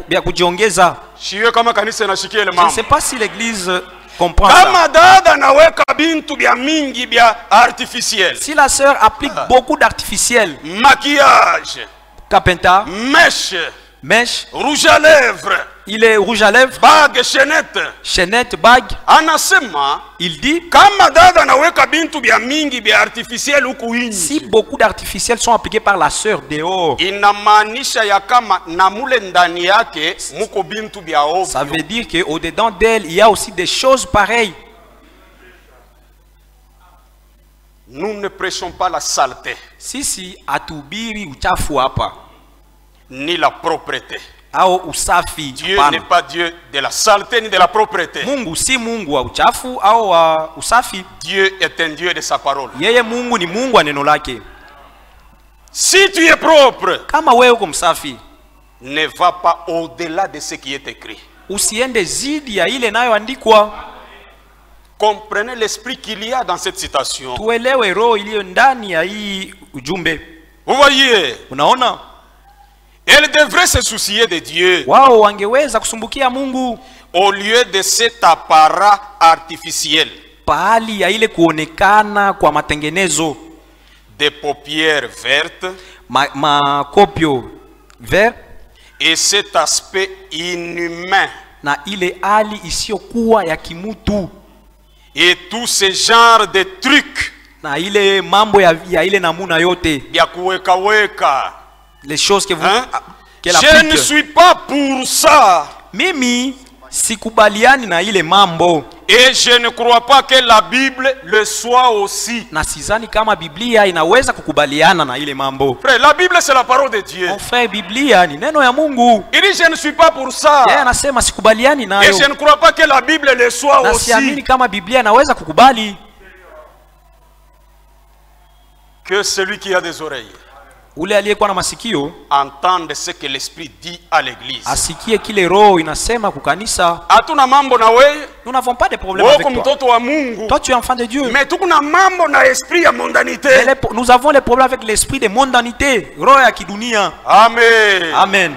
vya kujiongeza. Shiwe kama kanisa inashikia ile mambo. Je ne sais pas si l'église comprend ça. Kama dada naweka bintu vya mingi vya artificiel. Si la sœur applique beaucoup d'artificiel. Maquillage. Capenta. Mèche. Rouge à lèvres. Il est rouge à lèvres. Bague, chaînette. Chaînette, bague. Anasema. Il dit. Kama dada naweka bintu vya mingi vya artificiel huku nje. Si beaucoup d'artificiels sont appliqués par la sœur dehors. Inamaanisha ya kama na mule ndani yake muko bintu vya ovyo. Ça veut dire que au dedans d'elle il y a aussi des choses pareilles. Nous ne prêchons pas la saleté. Sisi atubiri uchafu hapa. Ni la propreté. Au usafi. Dieu n'est pas Dieu de la saleté ni de la propreté. Mungu si Mungu wa uchafu au wa usafi. Dieu est un Dieu de sa parole. Yeye Mungu ni Mungu wa neno lake. Si tu es propre, kama wewe uko msafi, ne va pas au-delà de ce qui est écrit. Usiende zidi ya ile nayoandikwa. Comprenez l'esprit qu'il y a dans cette citation. Tuelewe roho iliyo ndani ya hii ujumbe. Vous voyez? Unaona? Elle devrait se soucier de Dieu. Wao wangeweza kusumbukia Mungu au lieu de cet apparat artificiel. Pahali ya ile kuonekana kwa matengenezo. Des paupières vertes. Makopio vert. Et cet aspect inhumain. Na ile hali isiyokuwa ya kimutu. Et tout ce genre de trucs. Na ile mambo ya ile namuna yote. Ya kuweka weka. Les choses que vous Je ne suis pas pour ça. Mimi sikubaliani na ile mambo. Et je ne crois pas que la Bible le soit aussi. Na sizani kama Biblia inaweza kukubaliana na ile mambo. Frère, la Bible c'est la parole de Dieu. Mon frère, Biblia ni neno ya Mungu. Il dit je ne suis pas pour ça. Yeye anasema sikubaliani nayo. Et je ne crois pas que la Bible le soit na aussi. Na siamini kama Biblia inaweza kukubali. Que celui qui a des oreilles ule aliyekuwa na masikio entende ce que l'esprit dit à l'église. Asikie kile roho inasema kukanisa. Hatuna mambo na wewe. Nous n'avons pas de problème avec toi. Mtoto wa Mungu. Toi tu es enfant de Dieu. Mais tukuna mambo na esprit ya mondanité. Nous avons les problèmes avec l'esprit de mondanité, roho ya kidunia. Amen. Amen.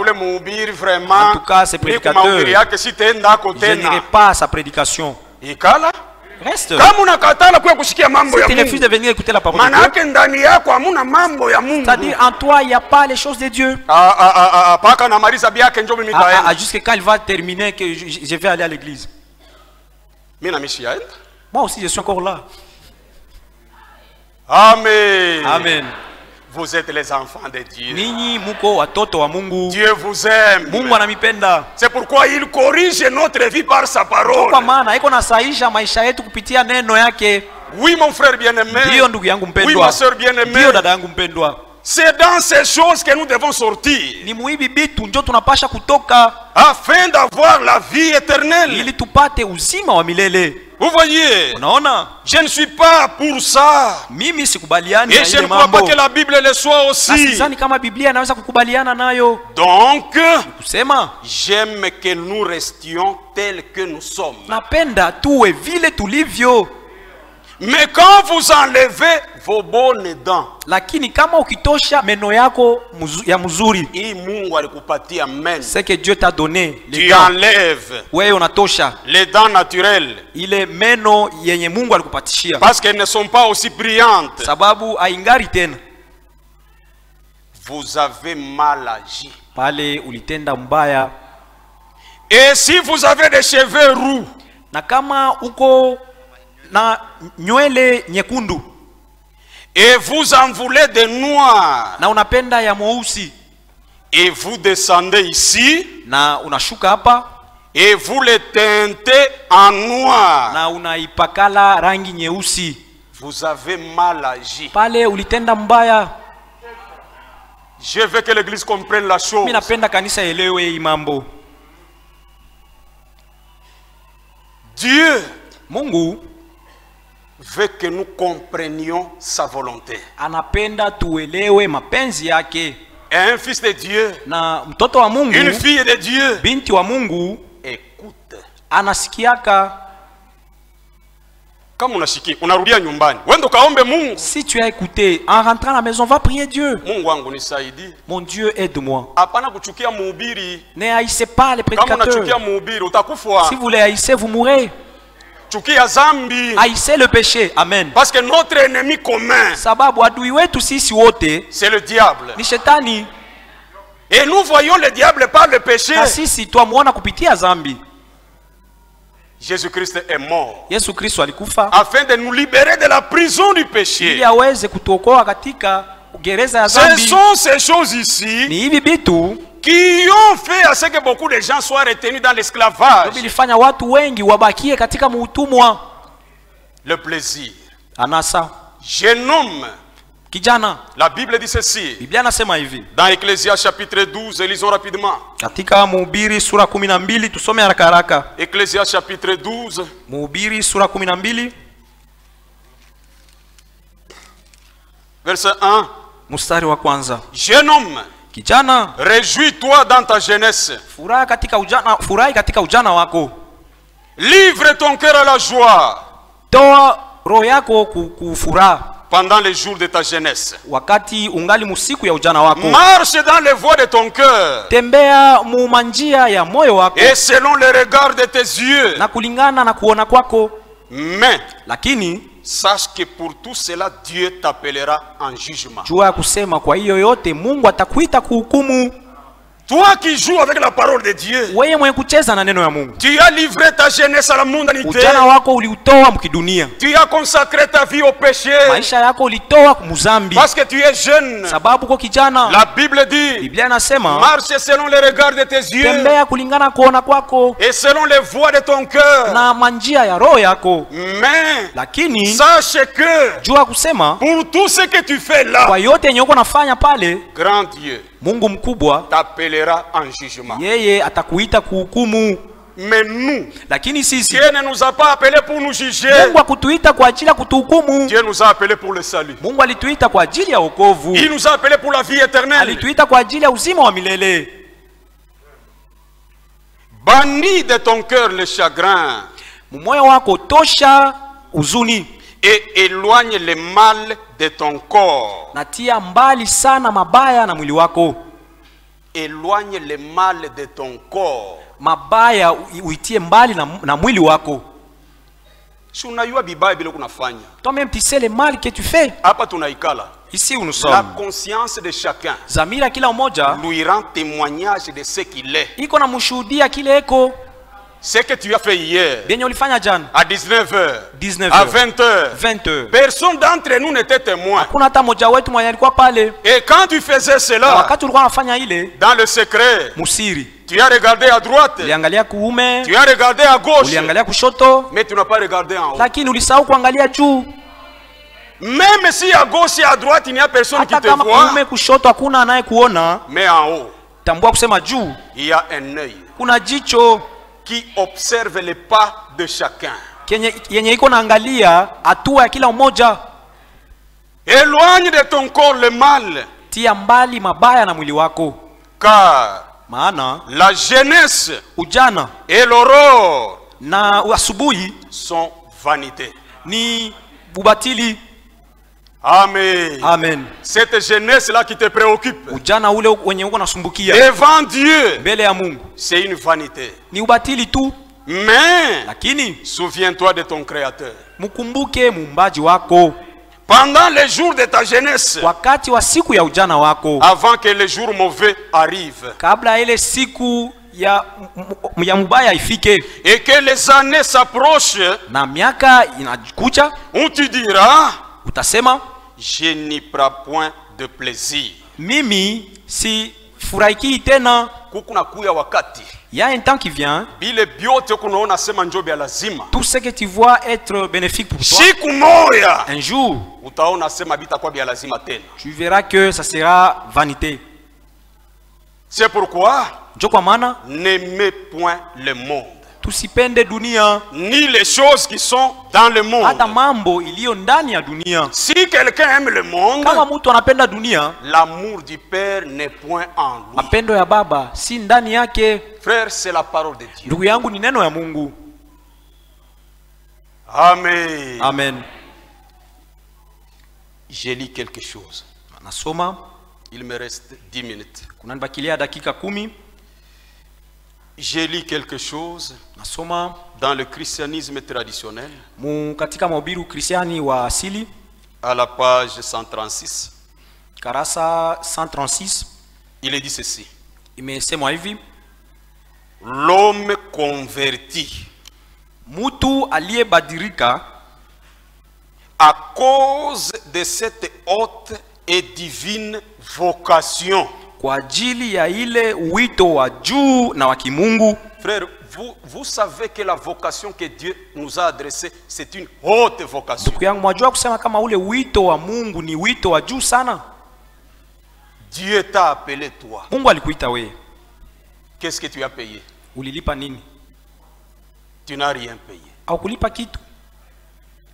Ule mhubiri vraiment. En tout cas, ce prédicateur. Je n'irai pas à sa prédication. Ikala? Reste. Kama unakatala kwa kusikia mambo ya Mungu. Si tu refuses de venir écouter la parole de Dieu. Maana yake ndani yako hamuna mambo ya Mungu. C'est-à-dire en toi il y a pas les choses de Dieu. Paka na maliza biake njoo mimi kaenda. Jusqu'à quand il va terminer que je vais aller à l'église. Mimi na mishi yaenda. Moi aussi je suis encore là. Amen. Amen. Vous êtes les enfants de Dieu. Ninyi muko watoto wa Mungu. Dieu vous aime. Mungu anamipenda. C'est pourquoi il corrige notre vie par sa parole. Kwa maana iko nasaisha maisha yetu kupitia neno yake. Oui mon frère bien-aimé. Ndio ndugu yangu mpendwa. Oui ma sœur bien-aimée. Ndio dada yangu mpendwa. C'est dans ces choses que nous devons sortir. Ni muibi bitu ndio tunapasha kutoka afin d'avoir la vie éternelle. Ili tupate uzima wa milele. Vous voyez? Unaona? Je ne suis pas pour ça. Mimi sikubaliani na ile mambo. Et je ne crois pas que la Bible le soit aussi. Sidhani kama Biblia inaweza kukubaliana nayo. Donc, kusema j'aime que nous restions tels que nous sommes. Napenda tuwe vile tulivyo. Mais quand vous enlevez vos bonnes dents, lakini kama ukitosha meno yako ya mzuri, c'est que Dieu t'a donné tu enlèves wewe unatosha les dents naturelles, ile meno yenye Mungu alikupatishia, parce qu'elles ne sont pas aussi brillantes, sababu haingari tena. Vous avez mal agi, pale ulitenda mbaya. Et si vous avez des cheveux roux, na kama uko na nywele nyekundu, et vous en voulez de noir, na unapenda ya mweusi, et vous descendez ici, na unashuka hapa, et vous le teintez en noir, na unaipakala rangi nyeusi, vous avez mal agi. Pale ulitenda mbaya. Je veux que l'église comprenne la chose. Mimi napenda kanisa elewe imambo. Dieu, Mungu, veut que nous comprenions sa volonté. Anapenda tuelewe mapenzi yake. Et un fils de Dieu, na mtoto wa Mungu, une fille de Dieu, binti wa Mungu, écoute. Anasikiaka. Kama unasikia, unarudia nyumbani, wende kaombe Mungu. Si tu as écouté, en rentrant à la maison, va prier Dieu. Mungu wangu nisaidie. Mon Dieu, aide-moi. Hapana kuchukia mhubiri. Ne haïssez pas les prédicateurs. Kama unachukia mhubiri, utakufa. Si vous les haïssez, vous mourrez. Chukia zambi. Haïssez le péché. Amen. Parce que notre ennemi commun, sababu adui wetu sisi wote, c'est le diable. Ni shetani. Et nous voyons le diable par le péché. Na sisi tuamuona kupitia zambi. Jésus-Christ est mort. Yesu Kristo alikufa afin de nous libérer de la prison du péché. Ili aweze kutuokoa katika gereza ya zambi. Ce sont ces choses ici ni hivi bitu qui ont fait à ce que beaucoup de gens soient retenus dans l'esclavage. Bilifanya watu wengi wabakie katika utumwa. Le plaisir. Anasa. Jeune homme. Kijana. La Bible dit ceci. Biblia nasema hivi. Dans Ecclésias chapitre 12, lisons rapidement. Katika Mhubiri sura 12 tusome haraka haraka. Ecclésias chapitre 12. Mhubiri sura 12. Verset 1. Mstari wa kwanza. Jeune homme. Kijana, réjouis-toi dans ta jeunesse. Furahi katika ujana wako. Livre ton cœur à la joie. Toa roho yako kufuraha. Pendant les jours de ta jeunesse. Wakati ungali musiku ya ujana wako. Marche dans les voies de ton cœur. Tembea mu manjia ya moyo wako. Et selon le regard de tes yeux. Na kulingana na kuona kwako. Mais lakini sache que pour tout cela Dieu t'appellera en jugement. Jua kusema kwa hiyo yote Mungu atakuita kuhukumu. Toi qui joues avec la parole de Dieu, wewe mwenye kucheza na neno ya Mungu, tu as livré ta jeunesse à la mondanité. Ujana wako uliutoa mkidunia. Tu as consacré ta vie au péché. Maisha yako ulitoa muzambi. Parce que tu es jeune. Sababu uko kijana. La Bible dit, Biblia inasema, marche selon le regard de tes yeux. Tembea kulingana kuona kwako. Et selon les voies de ton cœur. Na manjia ya roho yako. Mais lakini sache que jua kusema, pour tout ce que tu fais là, kwa yote yenye uko nafanya pale, grand Dieu Mungu mkubwa t'appellera en jugement. Yeye atakuita kuhukumu. Mais nous, lakini sisi, Dieu ne nous a pas appelés pour nous juger. Mungu akutuita kwa ajili ya kutuhukumu. Dieu nous a appelés pour le salut. Mungu alituita kwa ajili ya wokovu. Il nous a appelés pour la vie éternelle. Alituita kwa ajili ya uzima wa milele. Bannis de ton cœur le chagrin. Moyo wako tosha huzuni. Et éloigne le mal de ton corps. Natia mbali sana mabaya na mwili wako. Éloigne le mal de ton corps. Mabaya uitie mbali na mwili wako. Si unajua bibaya bila kunafanya. Toi-même tu sais le mal que tu fais. Hapa tunaikala. Ici où nous sommes. La conscience de chacun. Zamira kila mmoja lui rend témoignage de ce qu'il est. Iko na mshuhudia kile eko. Ce que tu as fait hier, benye ulifanya jana, à 19h, 19h, à 20h, 20h, personne d'entre nous n'était témoin. hakuna hata mmoja wetu mwenye alikuwa pale. Et quand tu faisais cela, Wakati ulikuwa unafanya ile dans le secret, musiri, tu as regardé à droite, uliangalia kuume, tu as regardé à gauche, uliangalia kushoto, mais tu n'as pas regardé en haut. lakini ulisahau kuangalia juu. Même si à gauche et à droite, il n'y a personne qui Hata te kama voit, kuume kushoto hakuna anayekuona, mais en haut, tambua kusema juu il y a un œil kuna jicho qui observe les pas de chacun. yenye iko naangalia hatua ya kila mmoja. Éloigne de ton corps le mal, Tia mbali mabaya na mwili wako, car maana la jeunesse ujana et l'aurore na asubuhi sont vanité. ni ubatili. Amen. Amen. Cette jeunesse-là qui te préoccupe, Ujana ule wenye uko nasumbukia devant Dieu, mbele ya Mungu c'est une vanité. ni ubatili tu, Mais lakini souviens-toi de ton Créateur. mkumbuke muumbaji wako Pendant les jours de ta jeunesse, wakati wa siku ya ujana wako, avant que les jours mauvais arrivent, kabla ile siku ya mubaya ifike et que les années s'approchent, na miaka inakuja, où tu diras, utasema je n'y prends point de plaisir. mimi si furahiki tena. Kukuna kuya wakati Il y a un temps qui vient, bile biote kunaona sema njobe ya lazima, tout ce que tu vois être bénéfique pour toi, siku moya un jour utaona sema bitakuwa bya lazima tena. tu verras que ça sera vanité. C'est pourquoi Ndio kwa maana n'aimez point le monde, tusipende dunia, ni les choses qui sont dans le monde. hata mambo iliyo ndani ya dunia. Si quelqu'un aime le monde, Kama mtu anapenda dunia, l'amour du Père n'est point en lui. mapendo ya baba si ndani yake. Frère, c'est la parole de Dieu. Ndugu yangu, ni neno ya Mungu. Amen. Amen. J'ai lu quelque chose. Nasoma, Il me reste 10 minutes. kunanibakilia dakika 10. J'ai lu quelque chose Nasoma dans le christianisme traditionnel, katika mahubiri Kristiani wa asili, à la page 136. karasa 136, Il est dit ceci: imesemwa hivi: l'homme converti mtu aliyebadilika à cause de cette haute et divine vocation. kwa ajili ya ile wito wa juu na wa kimungu. Frère, vous savez que la vocation que Dieu nous a adressée, c'est une haute vocation. Ndugu yangu, mwajua kusema kama ule wito wa Mungu ni wito wa juu sana. Dieu t'a appelé toi. Mungu alikuita wewe. Qu'est-ce que tu as payé? Ulilipa nini? Tu n'as rien payé. Au kulipa kitu.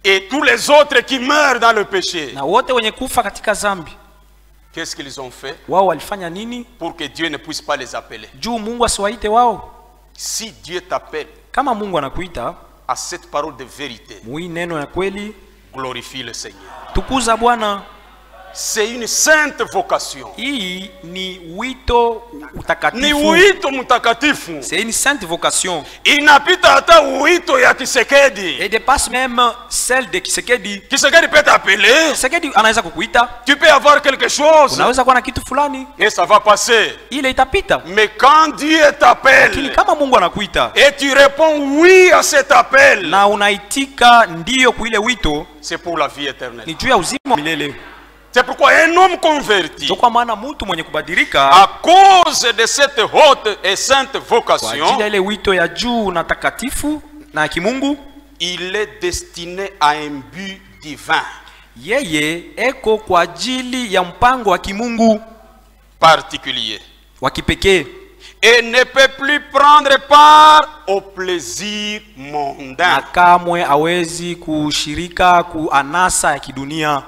Et tous les autres qui meurent dans le péché, Na wote wenye kufa katika zambi, qu'est-ce qu'ils ont fait wao walifanya nini pour que Dieu ne puisse pas les appeler? juu Mungu asiwaite wao? Si Dieu t'appelle Kama Mungu anakuita à cette parole de vérité, mui neno ya kweli, glorifie le Seigneur. tukuza Bwana. C'est une sainte vocation. Hii ni wito Ni utakatifu. wito mtakatifu. C'est une sainte vocation. Inapita hata wito ya Kisekedi. Et dépasse même celle de Kisekedi. Kisekedi peut t'appeler. Kisekedi anaweza kukuita, Tu peux avoir quelque chose unaweza kuwa na kitu fulani, et ça va passer. ile itapita. Mais quand Dieu Lakini t'appelle kama Mungu anakuita et tu réponds oui à cet appel, na unaitika ndiyo kuile wito, c'est pour la vie éternelle. ni juu ya uzima wa milele. C'est pourquoi un homme converti, Ndio kwa maana mtu mwenye kubadilika à cause de cette haute et sainte kwa vocation, ajili ya ile wito ya juu na takatifu na ya kimungu, il est destiné à un but divin yeye eko kwa ajili ya mpango wa kimungu particulier wa kipekee, et ne peut plus prendre part au plaisir mondain. na kamwe hawezi kushirika kuanasa ya kidunia.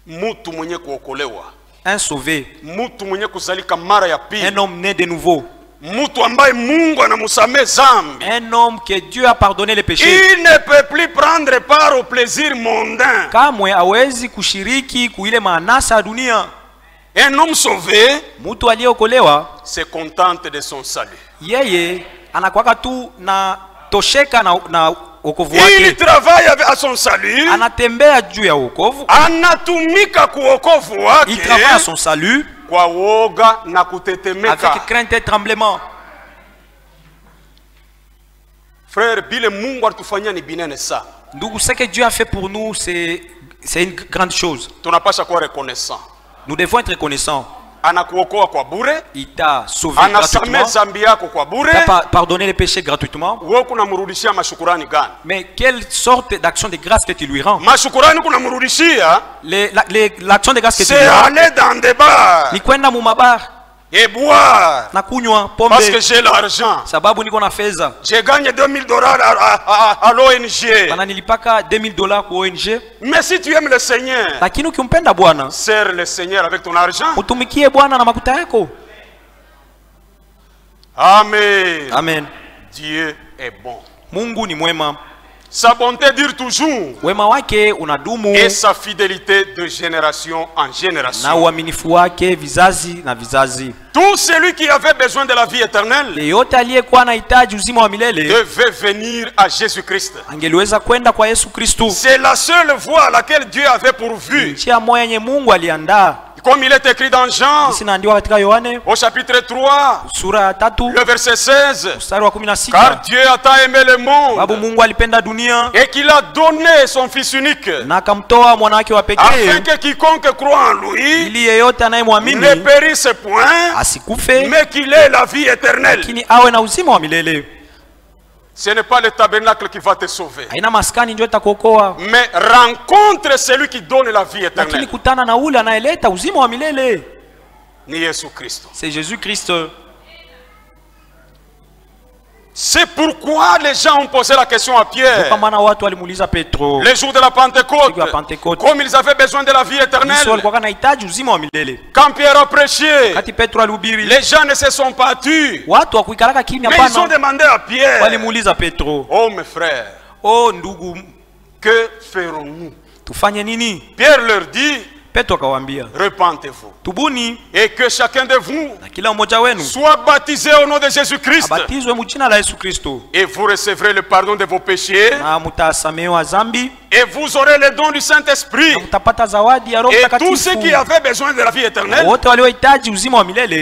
Mutu mwenye kuokolewa, Un sauvé, mutu mwenye kuzalika mara ya un pili, homme né de nouveau, mutu ambaye Mungu anamusamehe zambi, un homme que Dieu a pardonné les péchés, il ne peut plus prendre part au plaisir mondain. kamwe hawezi kushiriki kuile maanasa ya dunia. Un homme sauvé Mtu aliyeokolewa se contente de son salut. yeye anakuwaka tu na tosheka na wokovu Il wake, travaille à son salut, anatembea juu ya wokovu, anatumika kuokovu il travaille à wake son salut kwa woga na kutetemeka. avec crainte et tremblement. Frère, bile Mungu alitufanyia ni binene sana. Ndugu, ce que Dieu a fait pour nous, c'est une grande chose. Tunapaswa kuwa reconnaissant. Nous devons être reconnaissants. Anakuokoa kwa bure. Il t'a sauvé gratuitement. Anasamehe zambi yako kwa bure. Il t'a pardonné les péchés gratuitement. Wewe kunamrudishia mashukrani gani? Mais quelle sorte d'action de grâce que tu lui rends? Mashukrani kunamrudishia. L'action de grâce que tu lui rends. rends. C'est aller dans des bars. Ni kwenda mu mabar. Et boire. Na kunywa pombe. Parce que j'ai l'argent. Sababu niko na fedha. J'ai gagné $2000 à l'ONG. Bana nilipaka $2000 kwa ONG. Mais si tu aimes le Seigneur, lakini ukimpenda Bwana, sers le Seigneur avec ton argent. Utumikie Bwana na makuta yako. Amen. Amen. Dieu est bon. Mungu ni mwema. Sa bonté dure toujours. Wema wake unadumu. Et sa fidélité de génération en génération. Na uaminifu wake vizazi na vizazi. Tout celui qui avait besoin de la vie éternelle yeyote aliyekuwa anahitaji uzima wa milele devait venir à Jésus-Christ. Angeliweza kwenda kwa Yesu Kristo. C'est la seule voie à laquelle Dieu avait pourvu. Njia moja yenye Mungu aliandaa. Comme il est écrit dans Jean, au chapitre 3, le verset 16, car Dieu a tant aimé le monde et qu'il a donné son Fils unique, afin que quiconque croit en lui ne périsse point, mais qu'il ait la vie éternelle. Ce n'est pas le tabernacle qui va te sauver, mais rencontre celui qui donne la vie éternelle. C'est Jésus-Christ. C'est pourquoi les gens ont posé la question à Pierre. Les jours de la Pentecôte, comme ils avaient besoin de la vie éternelle. Quand Pierre a prêché, les gens ne se sont pas tus. Mais ils ont demandé à Pierre, oh mes frères, que ferons-nous? Pierre leur dit, repentez-vous et que chacun de vous soit baptisé au nom de Jésus-Christ et vous recevrez le pardon de vos péchés et vous aurez le don du Saint-Esprit. Et tous ceux qui avaient besoin de la vie éternelle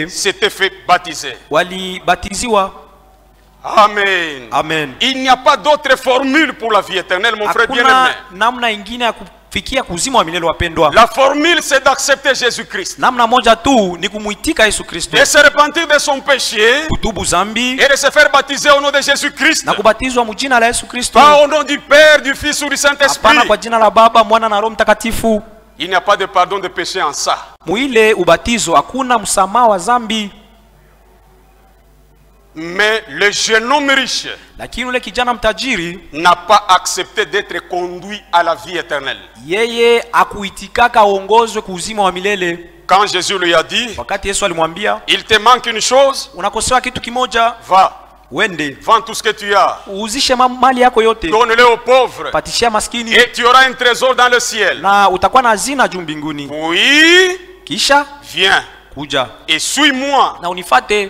s'étaient fait baptiser. Amen. Amen. Il n'y a pas d'autre formule pour la vie éternelle, mon frère bien-aimé. La formule, c'est d'accepter Jésus-Christ, de se repentir de son péché et de se faire baptiser au nom de Jésus-Christ, pas au nom du Père, du Fils ou du Saint-Esprit. Il n'y a pas de pardon de péché en ça. Mais le jeune homme riche n'a pas accepté d'être conduit à la vie éternelle. Quand Jésus lui a dit, il te manque une chose, va, vends tout ce que tu as, donne-le aux pauvres, et tu auras un trésor dans le ciel. Puis, viens et suis-moi.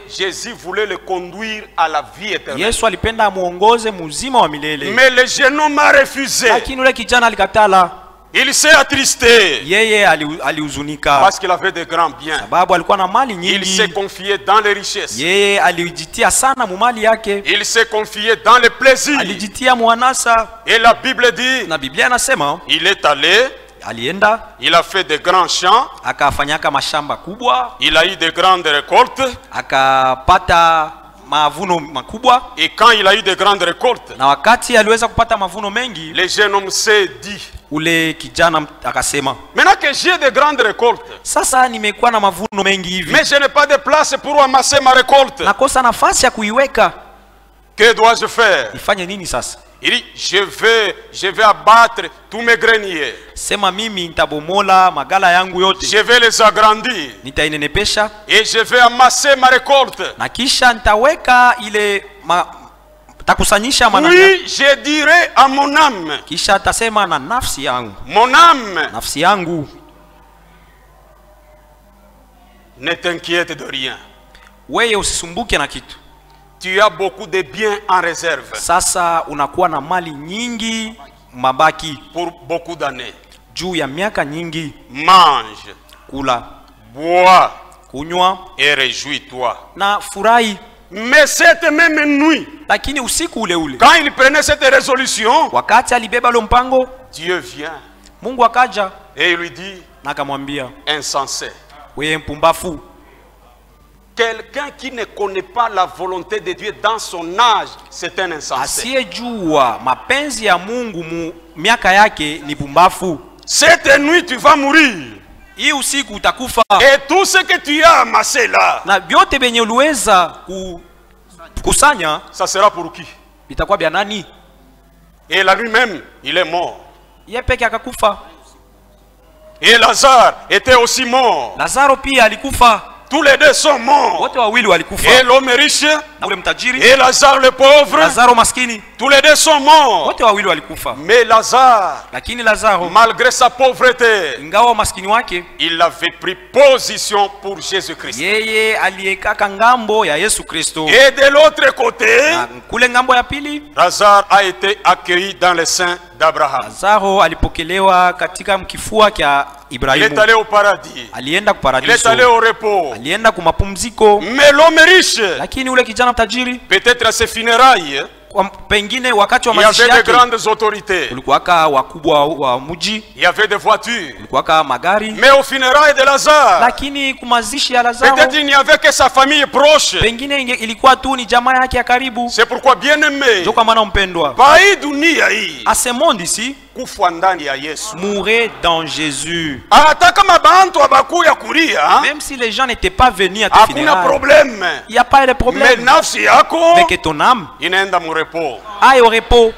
Jésus voulait le conduire à la vie éternelle. Mais le jeune homme a refusé. Il s'est attristé parce qu'il avait de grands biens. Il s'est confié dans les richesses. Il s'est confié dans les plaisirs. Et la Bible dit, il est allé, il a fait de grands champs, il a eu de grandes récoltes, et quand il a eu de grandes récoltes, le jeune homme s'est dit, maintenant que j'ai de grandes récoltes, mais je n'ai pas de place pour amasser ma récolte, que dois-je faire? Il dit, je vais abattre tous mes greniers. Je vais les agrandir. Et je vais amasser ma récolte. Oui, je dirai à mon âme. Mon âme, ne t'inquiète de rien. Tu as beaucoup de biens en réserve. Pour beaucoup d'années. Mange. Bois. Et réjouis-toi. Mais cette même nuit, lakini usiku ule ule, quand il prenait cette résolution, wakati alibeba lo mpango, Dieu vient. Mungu akaja Et il lui dit, na akamwambia, insensé. wewe mpumbafu. Quelqu'un qui ne connaît pas la volonté de Dieu dans son âge, c'est un insensé. Asiyejua mapenzi ya Mungu mu miaka yake ni pumbafu. Cette nuit tu vas mourir. Hii usiku utakufa. Et tout ce que tu as amassé là, Na vyote benye uliweza kukusanya, ça sera pour qui? itakuwa bya nani? Et la nuit même, il est mort. Yeye peke akakufa. Et Lazare était aussi mort. Lazaro pia alikufa. Tous les deux sont morts. Wote wawili walikufa. Et l'homme riche Na ule mtajiri, et Lazare le pauvre, Lazaro maskini, tous les deux sont morts. wote wawili walikufa. Mais Lazare, Lakini Lazaro, malgré sa pauvreté, ingawa maskini wake, il avait pris position pour Jésus-Christ. yeye aliekaka ngambo ya Yesu Kristo. Et de l'autre côté, Na kule ngambo ya pili, Lazare a été accueilli dans le sein d'Abraham. Lazaro alipokelewa katika mkifua kya Il est Ibrahimu. allé au paradis. Alienda Il est kuparadiso. allé au repos. Alienda kumapumziko. Mais l'homme riche, Lakini ule kijana mtajiri, peut-être à ses funérailles, pengine wakati wa il y mazishi avait de yake grandes autorités. kulikuwaka wakubwa wa mji, Il y avait des voitures. kulikuwaka magari. Mais aux funérailles de Lazare, Lakini kumazishi ya Lazaro, peut-être il n'y avait que sa famille proche. pengine ilikuwa tu ni jamaa yake ya karibu. C'est pourquoi, bien aimé, Ndio kwa maana mpendwa, pai dunia hii à ce monde ici, kufa ndani ya Yesu. mourez dans Jésus. Hata kama bantu abakuya kulia, Même si les gens n'étaient pas venus à tes hakuna funérailles, problème. il n'y a pas de Mais problème. nafsi yako Mais que ton âme inaenda mu repos. aille au repos.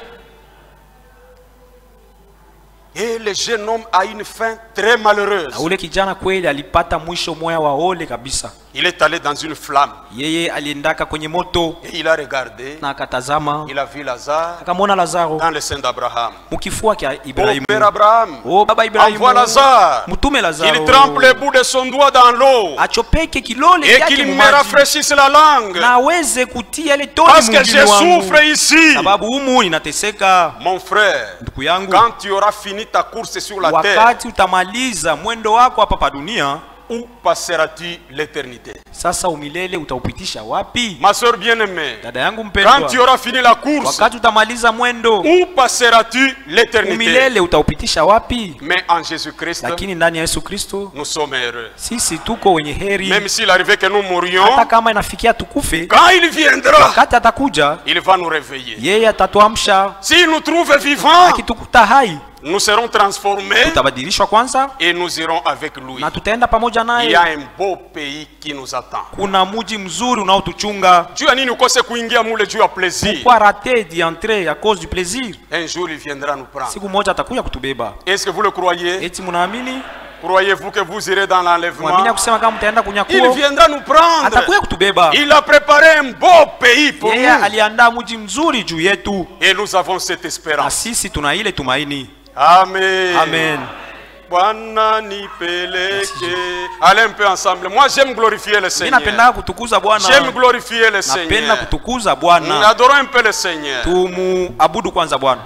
Et le jeune homme a une fin très malheureuse. Na ule kijana kweli alipata mwisho moya wa ole kabisa. Il est allé dans une flamme. Yeye aliendaka kwenye moto Et il a regardé. na akatazama, Il a vu Lazare akamwona Lazaro dans le sein d'Abraham. mukifua kya Oh, Ibrahimu. Père Abraham, Oh baba Ibrahimu, envoie Lazare. mutume Lazaro Il trempe le bout de son doigt dans l'eau. achopeke kilole Et yake qu'il me mumaji rafraîchisse la langue. na aweze kutia ile toni Parce que mwilini je wangu, souffre ici. sababu humu ninateseka. Mon frère, Ndugu yangu, quand tu auras fini ta course sur la terre, wakati utamaliza mwendo wako hapa pa dunia, où passeras-tu l'éternité? sasa umilele utaupitisha wapi? Ma soeur bien-aimée, Dada yangu quand mpendwa, tu auras fini la course, wakati utamaliza mwendo, où passeras-tu l'éternité? umilele utaupitisha wapi? Mais en Jésus-Christ, Lakini ndani ya Yesu Kristo nous sommes heureux. sisi tuko wenye heri. Même s'il arrivait que nous mourions, Hata kama inafikia tukufe, quand il viendra, wakati atakuja, il va nous réveiller. yeye atatuamsha. S'il nous trouve vivants, Akitukuta hai, nous serons transformés tutabadilishwa kwanza et nous irons avec lui. na tutaenda pamoja Il y a naye. un beau pays qui nous attend. Kuna muji mzuri unaotuchunga. Juu ya nini ukose kuingia mule juu ya plaisir? Pourquoi rater d'y entrer à cause du plaisir? Un jour il viendra nous prendre. Siku moja atakuja kutubeba. Est-ce que vous le croyez? Eti munaamini? Croyez-vous que vous irez dans l'enlèvement? Mwamini kusema kama mtaenda Il kunyakuo, viendra nous prendre. atakuja kutubeba. Il a préparé un beau pays pour Yeye nous. aliandaa muji mzuri juu yetu, Et nous avons cette na espérance. sisi tuna ile tumaini. Amen. Amen. Bwana nipeleke. Allez un peu ensemble. Moi j'aime glorifier le Mimi Seigneur. napenda kutukuza Bwana. J'aime glorifier le Napenda Seigneur. kutukuza Nous Bwana. adorons un peu le Seigneur. Tumuabudu kwanza Bwana.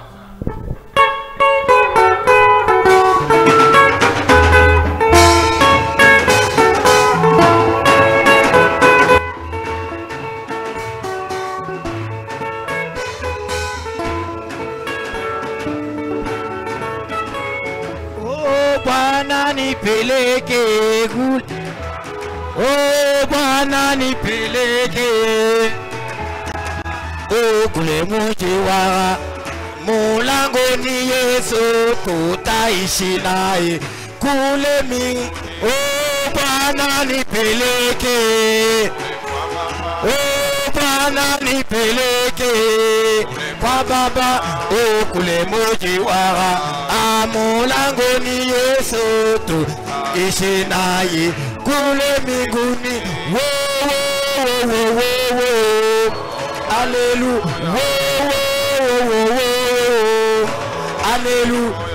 Bwana nipeleke kule, oh Bwana nipeleke kule mji wa mulangoni, Yesu tutaishi naye kule oh Bwana nipeleke, oh Bwana nipeleke kwa Baba, kule mji wa mulangoni, Yesu tuishi naye kule mbinguni. Wo wo wo wo wo, haleluya. Wo wo wo wo, haleluya.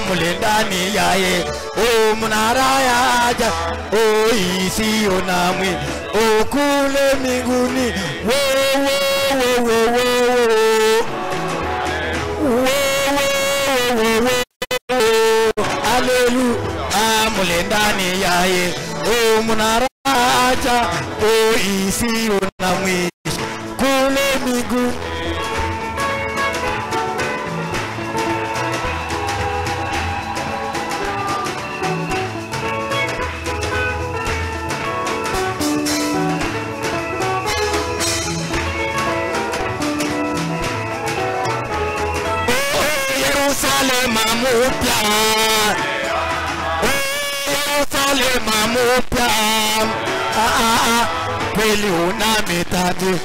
Mule ndani yaye, mnara yaja, isiyo na mwi, kule mbinguni. Wo wo wo wo wo, haleluya. Mule ndani yaye, mnara yaja, isiyo na mwisho, Yerusalema mupya, Yerusalema mupya, kweli unametambe,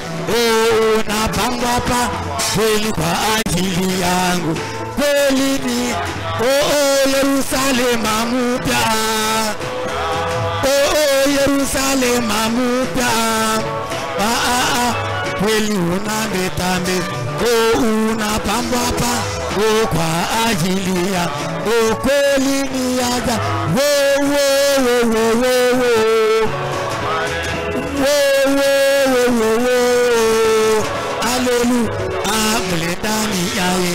unapangwa pa kweli kwa ajili yangu, kweli ni Yerusalema mupya, Yerusalema mupya, kweli unametambe, unapambwa pa kwa ajili ya kweli ni aja Hallelujah, amletani yaye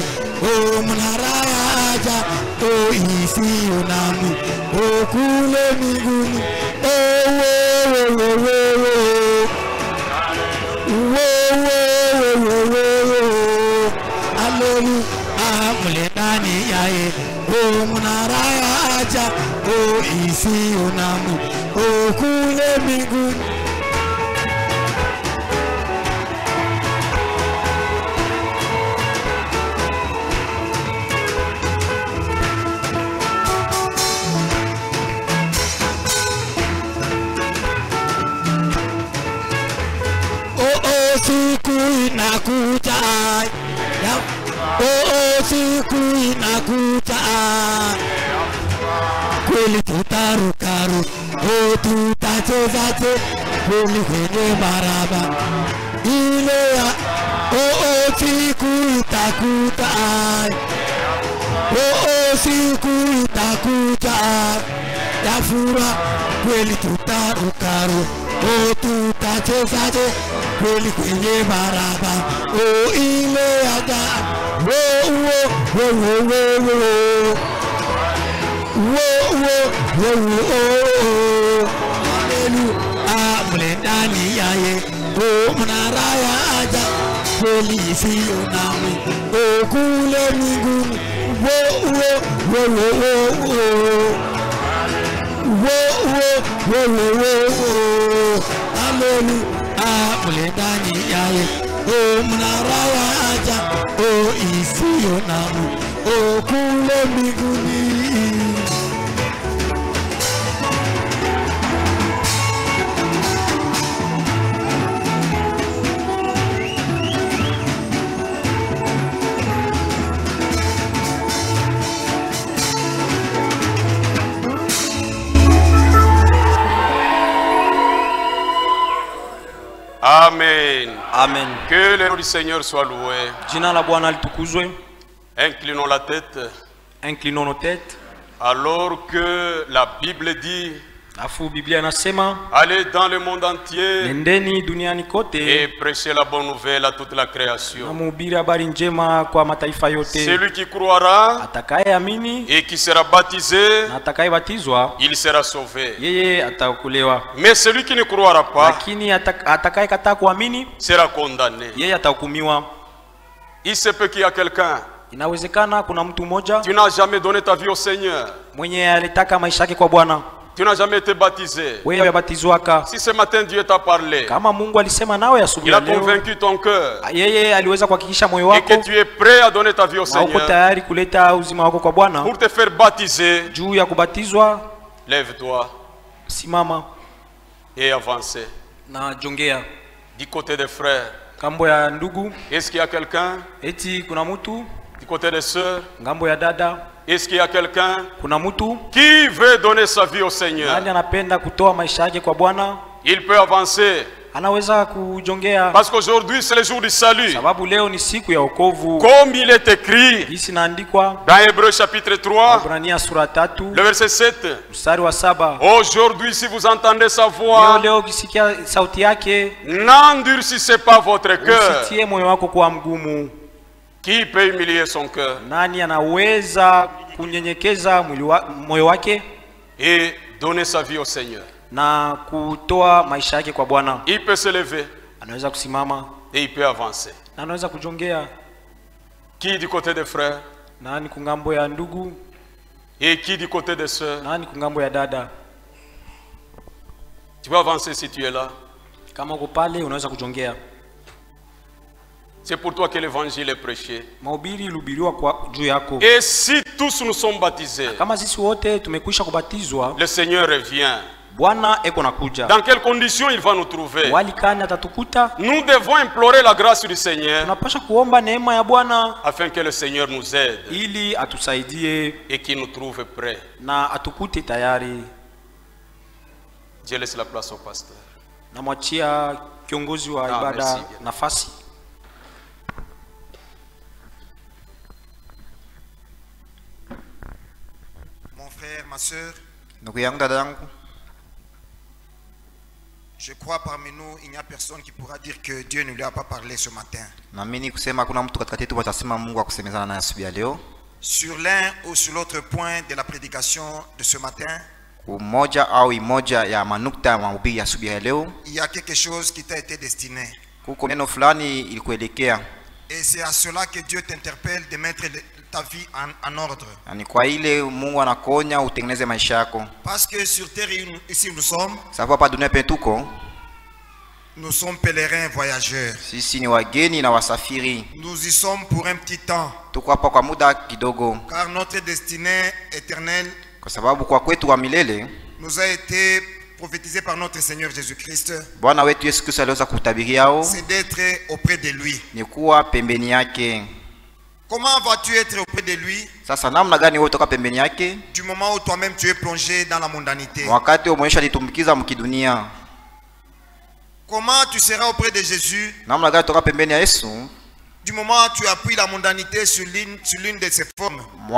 mnara aja isiyo nami kule mbinguni amletani yaye mnara aja isiyo nami kule mbinguni. Siku inakuja, siku inakuja, kweli tutarukaru, tutacheza kweli kwenye baraba ile ya siku itakuja, siku itakuja ya furaha, kweli tutarukaru, tutacheza kweli kwenye baraba ile aga amletani yaye mnara ya aja kweli isiyo nami kule mbinguni amletani yaye mnara ya aja isiyo nami kule mbinguni. Amen. Amen. Que le nom du Seigneur soit loué. Jina la Bwana litukuzwe. Inclinons la tête. Inclinons nos têtes. Alors que la Bible dit, afu Biblia inasema, allez dans le monde entier nendeni duniani kote et prêchez la bonne nouvelle à toute la création. na mhubiri habari njema kwa mataifa yote. Celui qui croira atakayeamini et qui sera baptisé, na atakayebatizwa il sera sauvé. yeye ataokolewa. Mais celui qui ne croira pas, lakini atakayekataa kuamini sera condamné. yeye atahukumiwa. Il se peut qu'il y a quelqu'un, Inawezekana kuna mtu mmoja tu n'as jamais donné ta vie au Seigneur, mwenye alitaka maisha yake kwa Bwana, tu n'as jamais été baptisé. wewe yabatizwaka. Si ce matin Dieu t'a parlé, Kama Mungu alisema nawe asubuhi il a leo, convaincu ton cœur yeye aliweza kuhakikisha moyo et que wako tu es prêt à donner ta vie au na uko Seigneur tayari kuleta uzima wako kwa Bwana pour te faire baptiser, juu ya kubatizwa, lève-toi simama et avance. na jongea. Du côté des frères, Ngambo ya ndugu, est-ce qu'il y a quelqu'un? eti kuna mtu. Du côté des sœurs, Ngambo ya dada, est-ce qu'il y a quelqu'un kuna mtu qui veut donner sa vie au Seigneur? nani anapenda kutoa maisha yake kwa Bwana? Il peut avancer. Anaweza kujongea, Parce qu'aujourd'hui c'est le jour du salut. sababu leo ni siku ya wokovu. Comme il est écrit Jinsi inaandikwa dans Hébreux chapitre 3, Waebrania sura 3 le verset 7. mstari wa 7. Aujourd'hui, si vous entendez sa voix, Leo ukisikia sauti yake, n'endurcissez pas votre cœur. usitie moyo wako kuwa mgumu. Qui peut humilier son cœur Nani anaweza kunyenyekeza moyo wake et donner sa vie au Seigneur? na kutoa maisha yake kwa Bwana? Il peut se lever Anaweza kusimama et il peut avancer. na anaweza kujongea. Qui du côté des frères Nani kungambo ya ndugu, et qui du côté des sœurs? nani kungambo ya dada. Tu peux avancer si tu es là. Kama uko pale unaweza kujongea. C'est pour toi que l'évangile est prêché. Mahubiri ilihubiriwa kwa juu yako. Et si tous nous sommes baptisés, kama sisi wote tumekwisha kubatizwa, le Seigneur revient. Bwana eko nakuja. Dans quelles conditions il va nous trouver? Walikani atatukuta? Nous devons implorer la grâce du Seigneur. Tunapasha kuomba neema ya Bwana afin que le Seigneur nous aide. Ili atusaidie et qu'il nous trouve prêts. Na atukute tayari. Je laisse la place au pasteur. Namwachia kiongozi wa ibada nafasi. Mon frère, ma sœur, je crois parmi nous, il n'y a personne qui pourra dire que Dieu ne lui a pas parlé ce matin. Sur l'un ou sur l'autre point de la prédication de ce matin, il y a quelque chose qui t'a été destiné. Et c'est à cela que Dieu t'interpelle de mettre ta vie en ordre. Parce que sur terre, ici nous sommes, nous sommes pèlerins voyageurs. Nous y sommes pour un petit temps. Car notre destinée éternelle nous a été prophétisé par notre Seigneur Jésus-Christ. C'est d'être auprès de lui. Comment vas-tu être auprès de lui du moment où toi-même tu es plongé dans la mondanité? Comment tu seras auprès de Jésus du moment où tu appuies la mondanité sur l'une de ses formes? Mais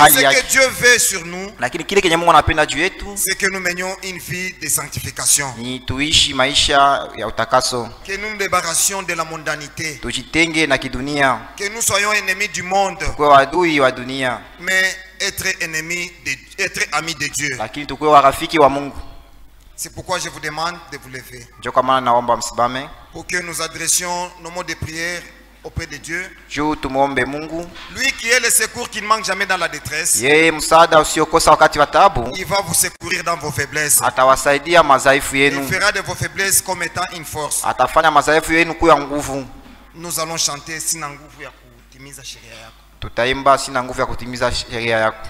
ce que Dieu veut sur nous, c'est que nous menions une vie de sanctification. Que nous nous débarrassions de la mondanité. Que nous soyons ennemis du monde, mais être amis de Dieu. C'est pourquoi je vous demande de vous lever pour que nous adressions nos mots de prière auprès de Dieu. Lui qui est le secours qui ne manque jamais dans la détresse, il va vous secourir dans vos faiblesses. Il fera de vos faiblesses comme étant une force. Nous allons chanter Sina nguvu ya kutimiza sheria yako.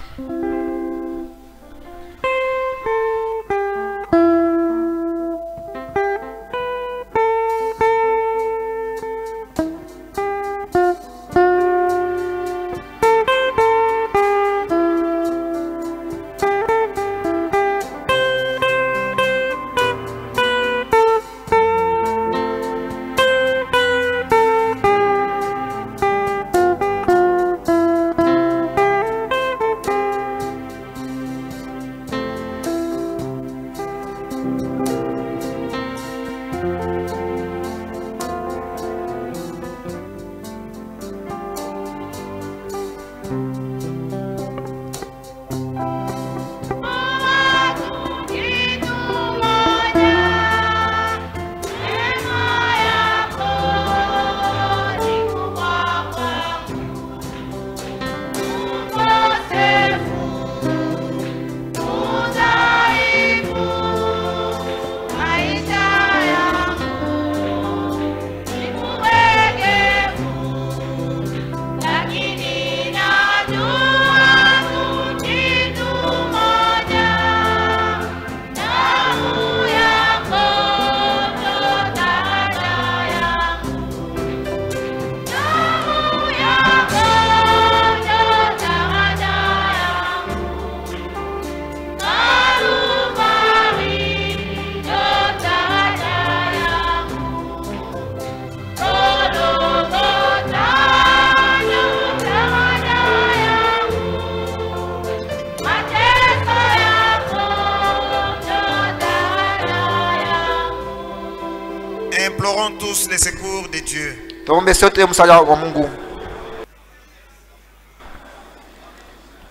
Implorons tous les secours de Dieu.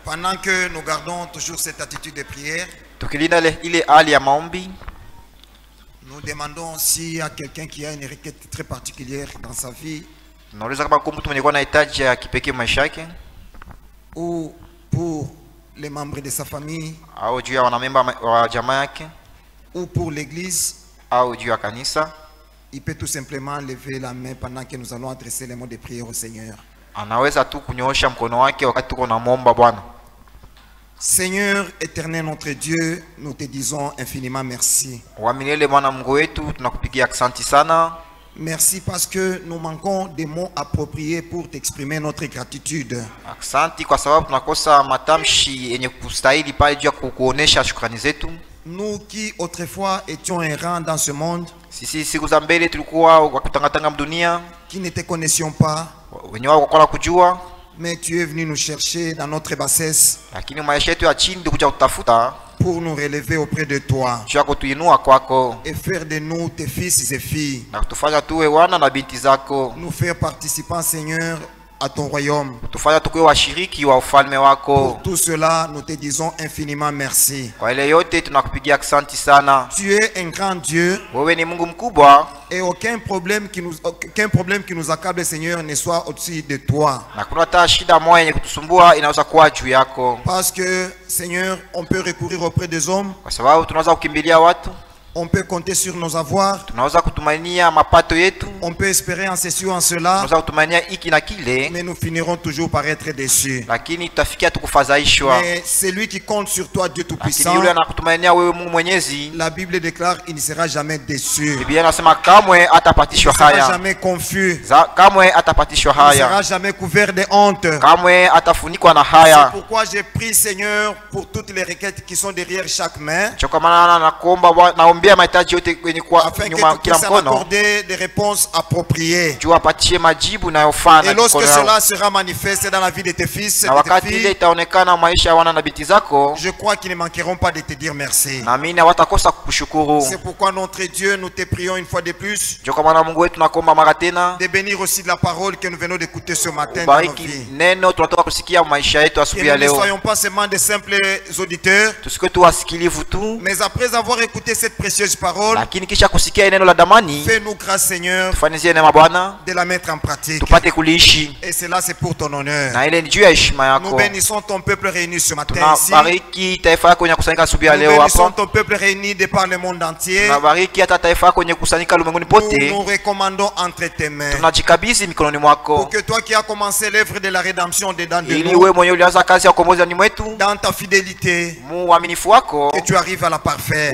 Pendant que nous gardons toujours cette attitude de prière, nous demandons s'il y a quelqu'un qui a une requête très particulière dans sa vie, ou pour les membres de sa famille, ou pour l'église. il peut tout simplement lever la main pendant que nous allons adresser les mots de prière au Seigneur. Seigneur éternel notre Dieu, nous te disons infiniment merci. Merci parce que nous manquons des mots appropriés pour t'exprimer notre gratitude. Nous qui autrefois étions errants dans ce monde, qui ne te connaissions pas, mais tu es venu nous chercher dans notre bassesse pour nous relever auprès de toi et faire de nous tes fils et filles, nous faire participants, Seigneur, à ton royaume. Pour tout cela, nous te disons infiniment merci. Tu es un grand Dieu et aucun problème qui nous accable, Seigneur, ne soit au-dessus de toi. Parce que, Seigneur, on peut recourir auprès des hommes. On peut compter sur nos avoirs. On peut espérer en ceci ou en cela. Mais nous finirons toujours par être déçus. Mais celui qui compte sur toi, Dieu Tout-Puissant, la Bible déclare qu'il ne sera jamais déçu. Il ne sera jamais confus. Il ne sera jamais couvert de honte. C'est pourquoi j'ai prié, Seigneur, pour toutes les requêtes qui sont derrière chaque main, afin que tu puisses accorder des réponses appropriées. Et lorsque cela sera manifesté dans la vie de tes fils et de tes filles, je crois qu'ils ne manqueront pas de te dire merci. C'est pourquoi notre Dieu, nous te prions une fois de plus de bénir aussi de la parole que nous venons d'écouter ce matin dans nos vies. Que nous ne soyons pas seulement des simples auditeurs, mais après avoir écouté cette précieuse parole, fais-nous grâce, Seigneur, de la mettre en pratique. Et cela, c'est pour ton honneur. Nous bénissons ton peuple réuni ce matin ici. Nous bénissons ton peuple réuni de par le monde entier. Nous nous recommandons entre tes mains, pour que toi qui as commencé l'œuvre de la rédemption dedans de nous, dans ta fidélité, que tu arrives à la parfaire.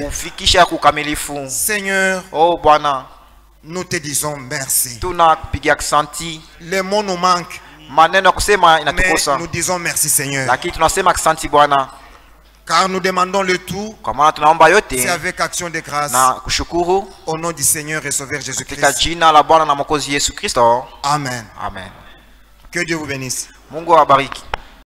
Seigneur, nous te disons merci. Les mots nous manquent, mais nous disons merci, Seigneur. Car nous demandons le tout, c'est avec action de grâce, au nom du Seigneur et Sauveur Jésus-Christ. Amen. Amen. Que Dieu vous bénisse. Mungu awabariki.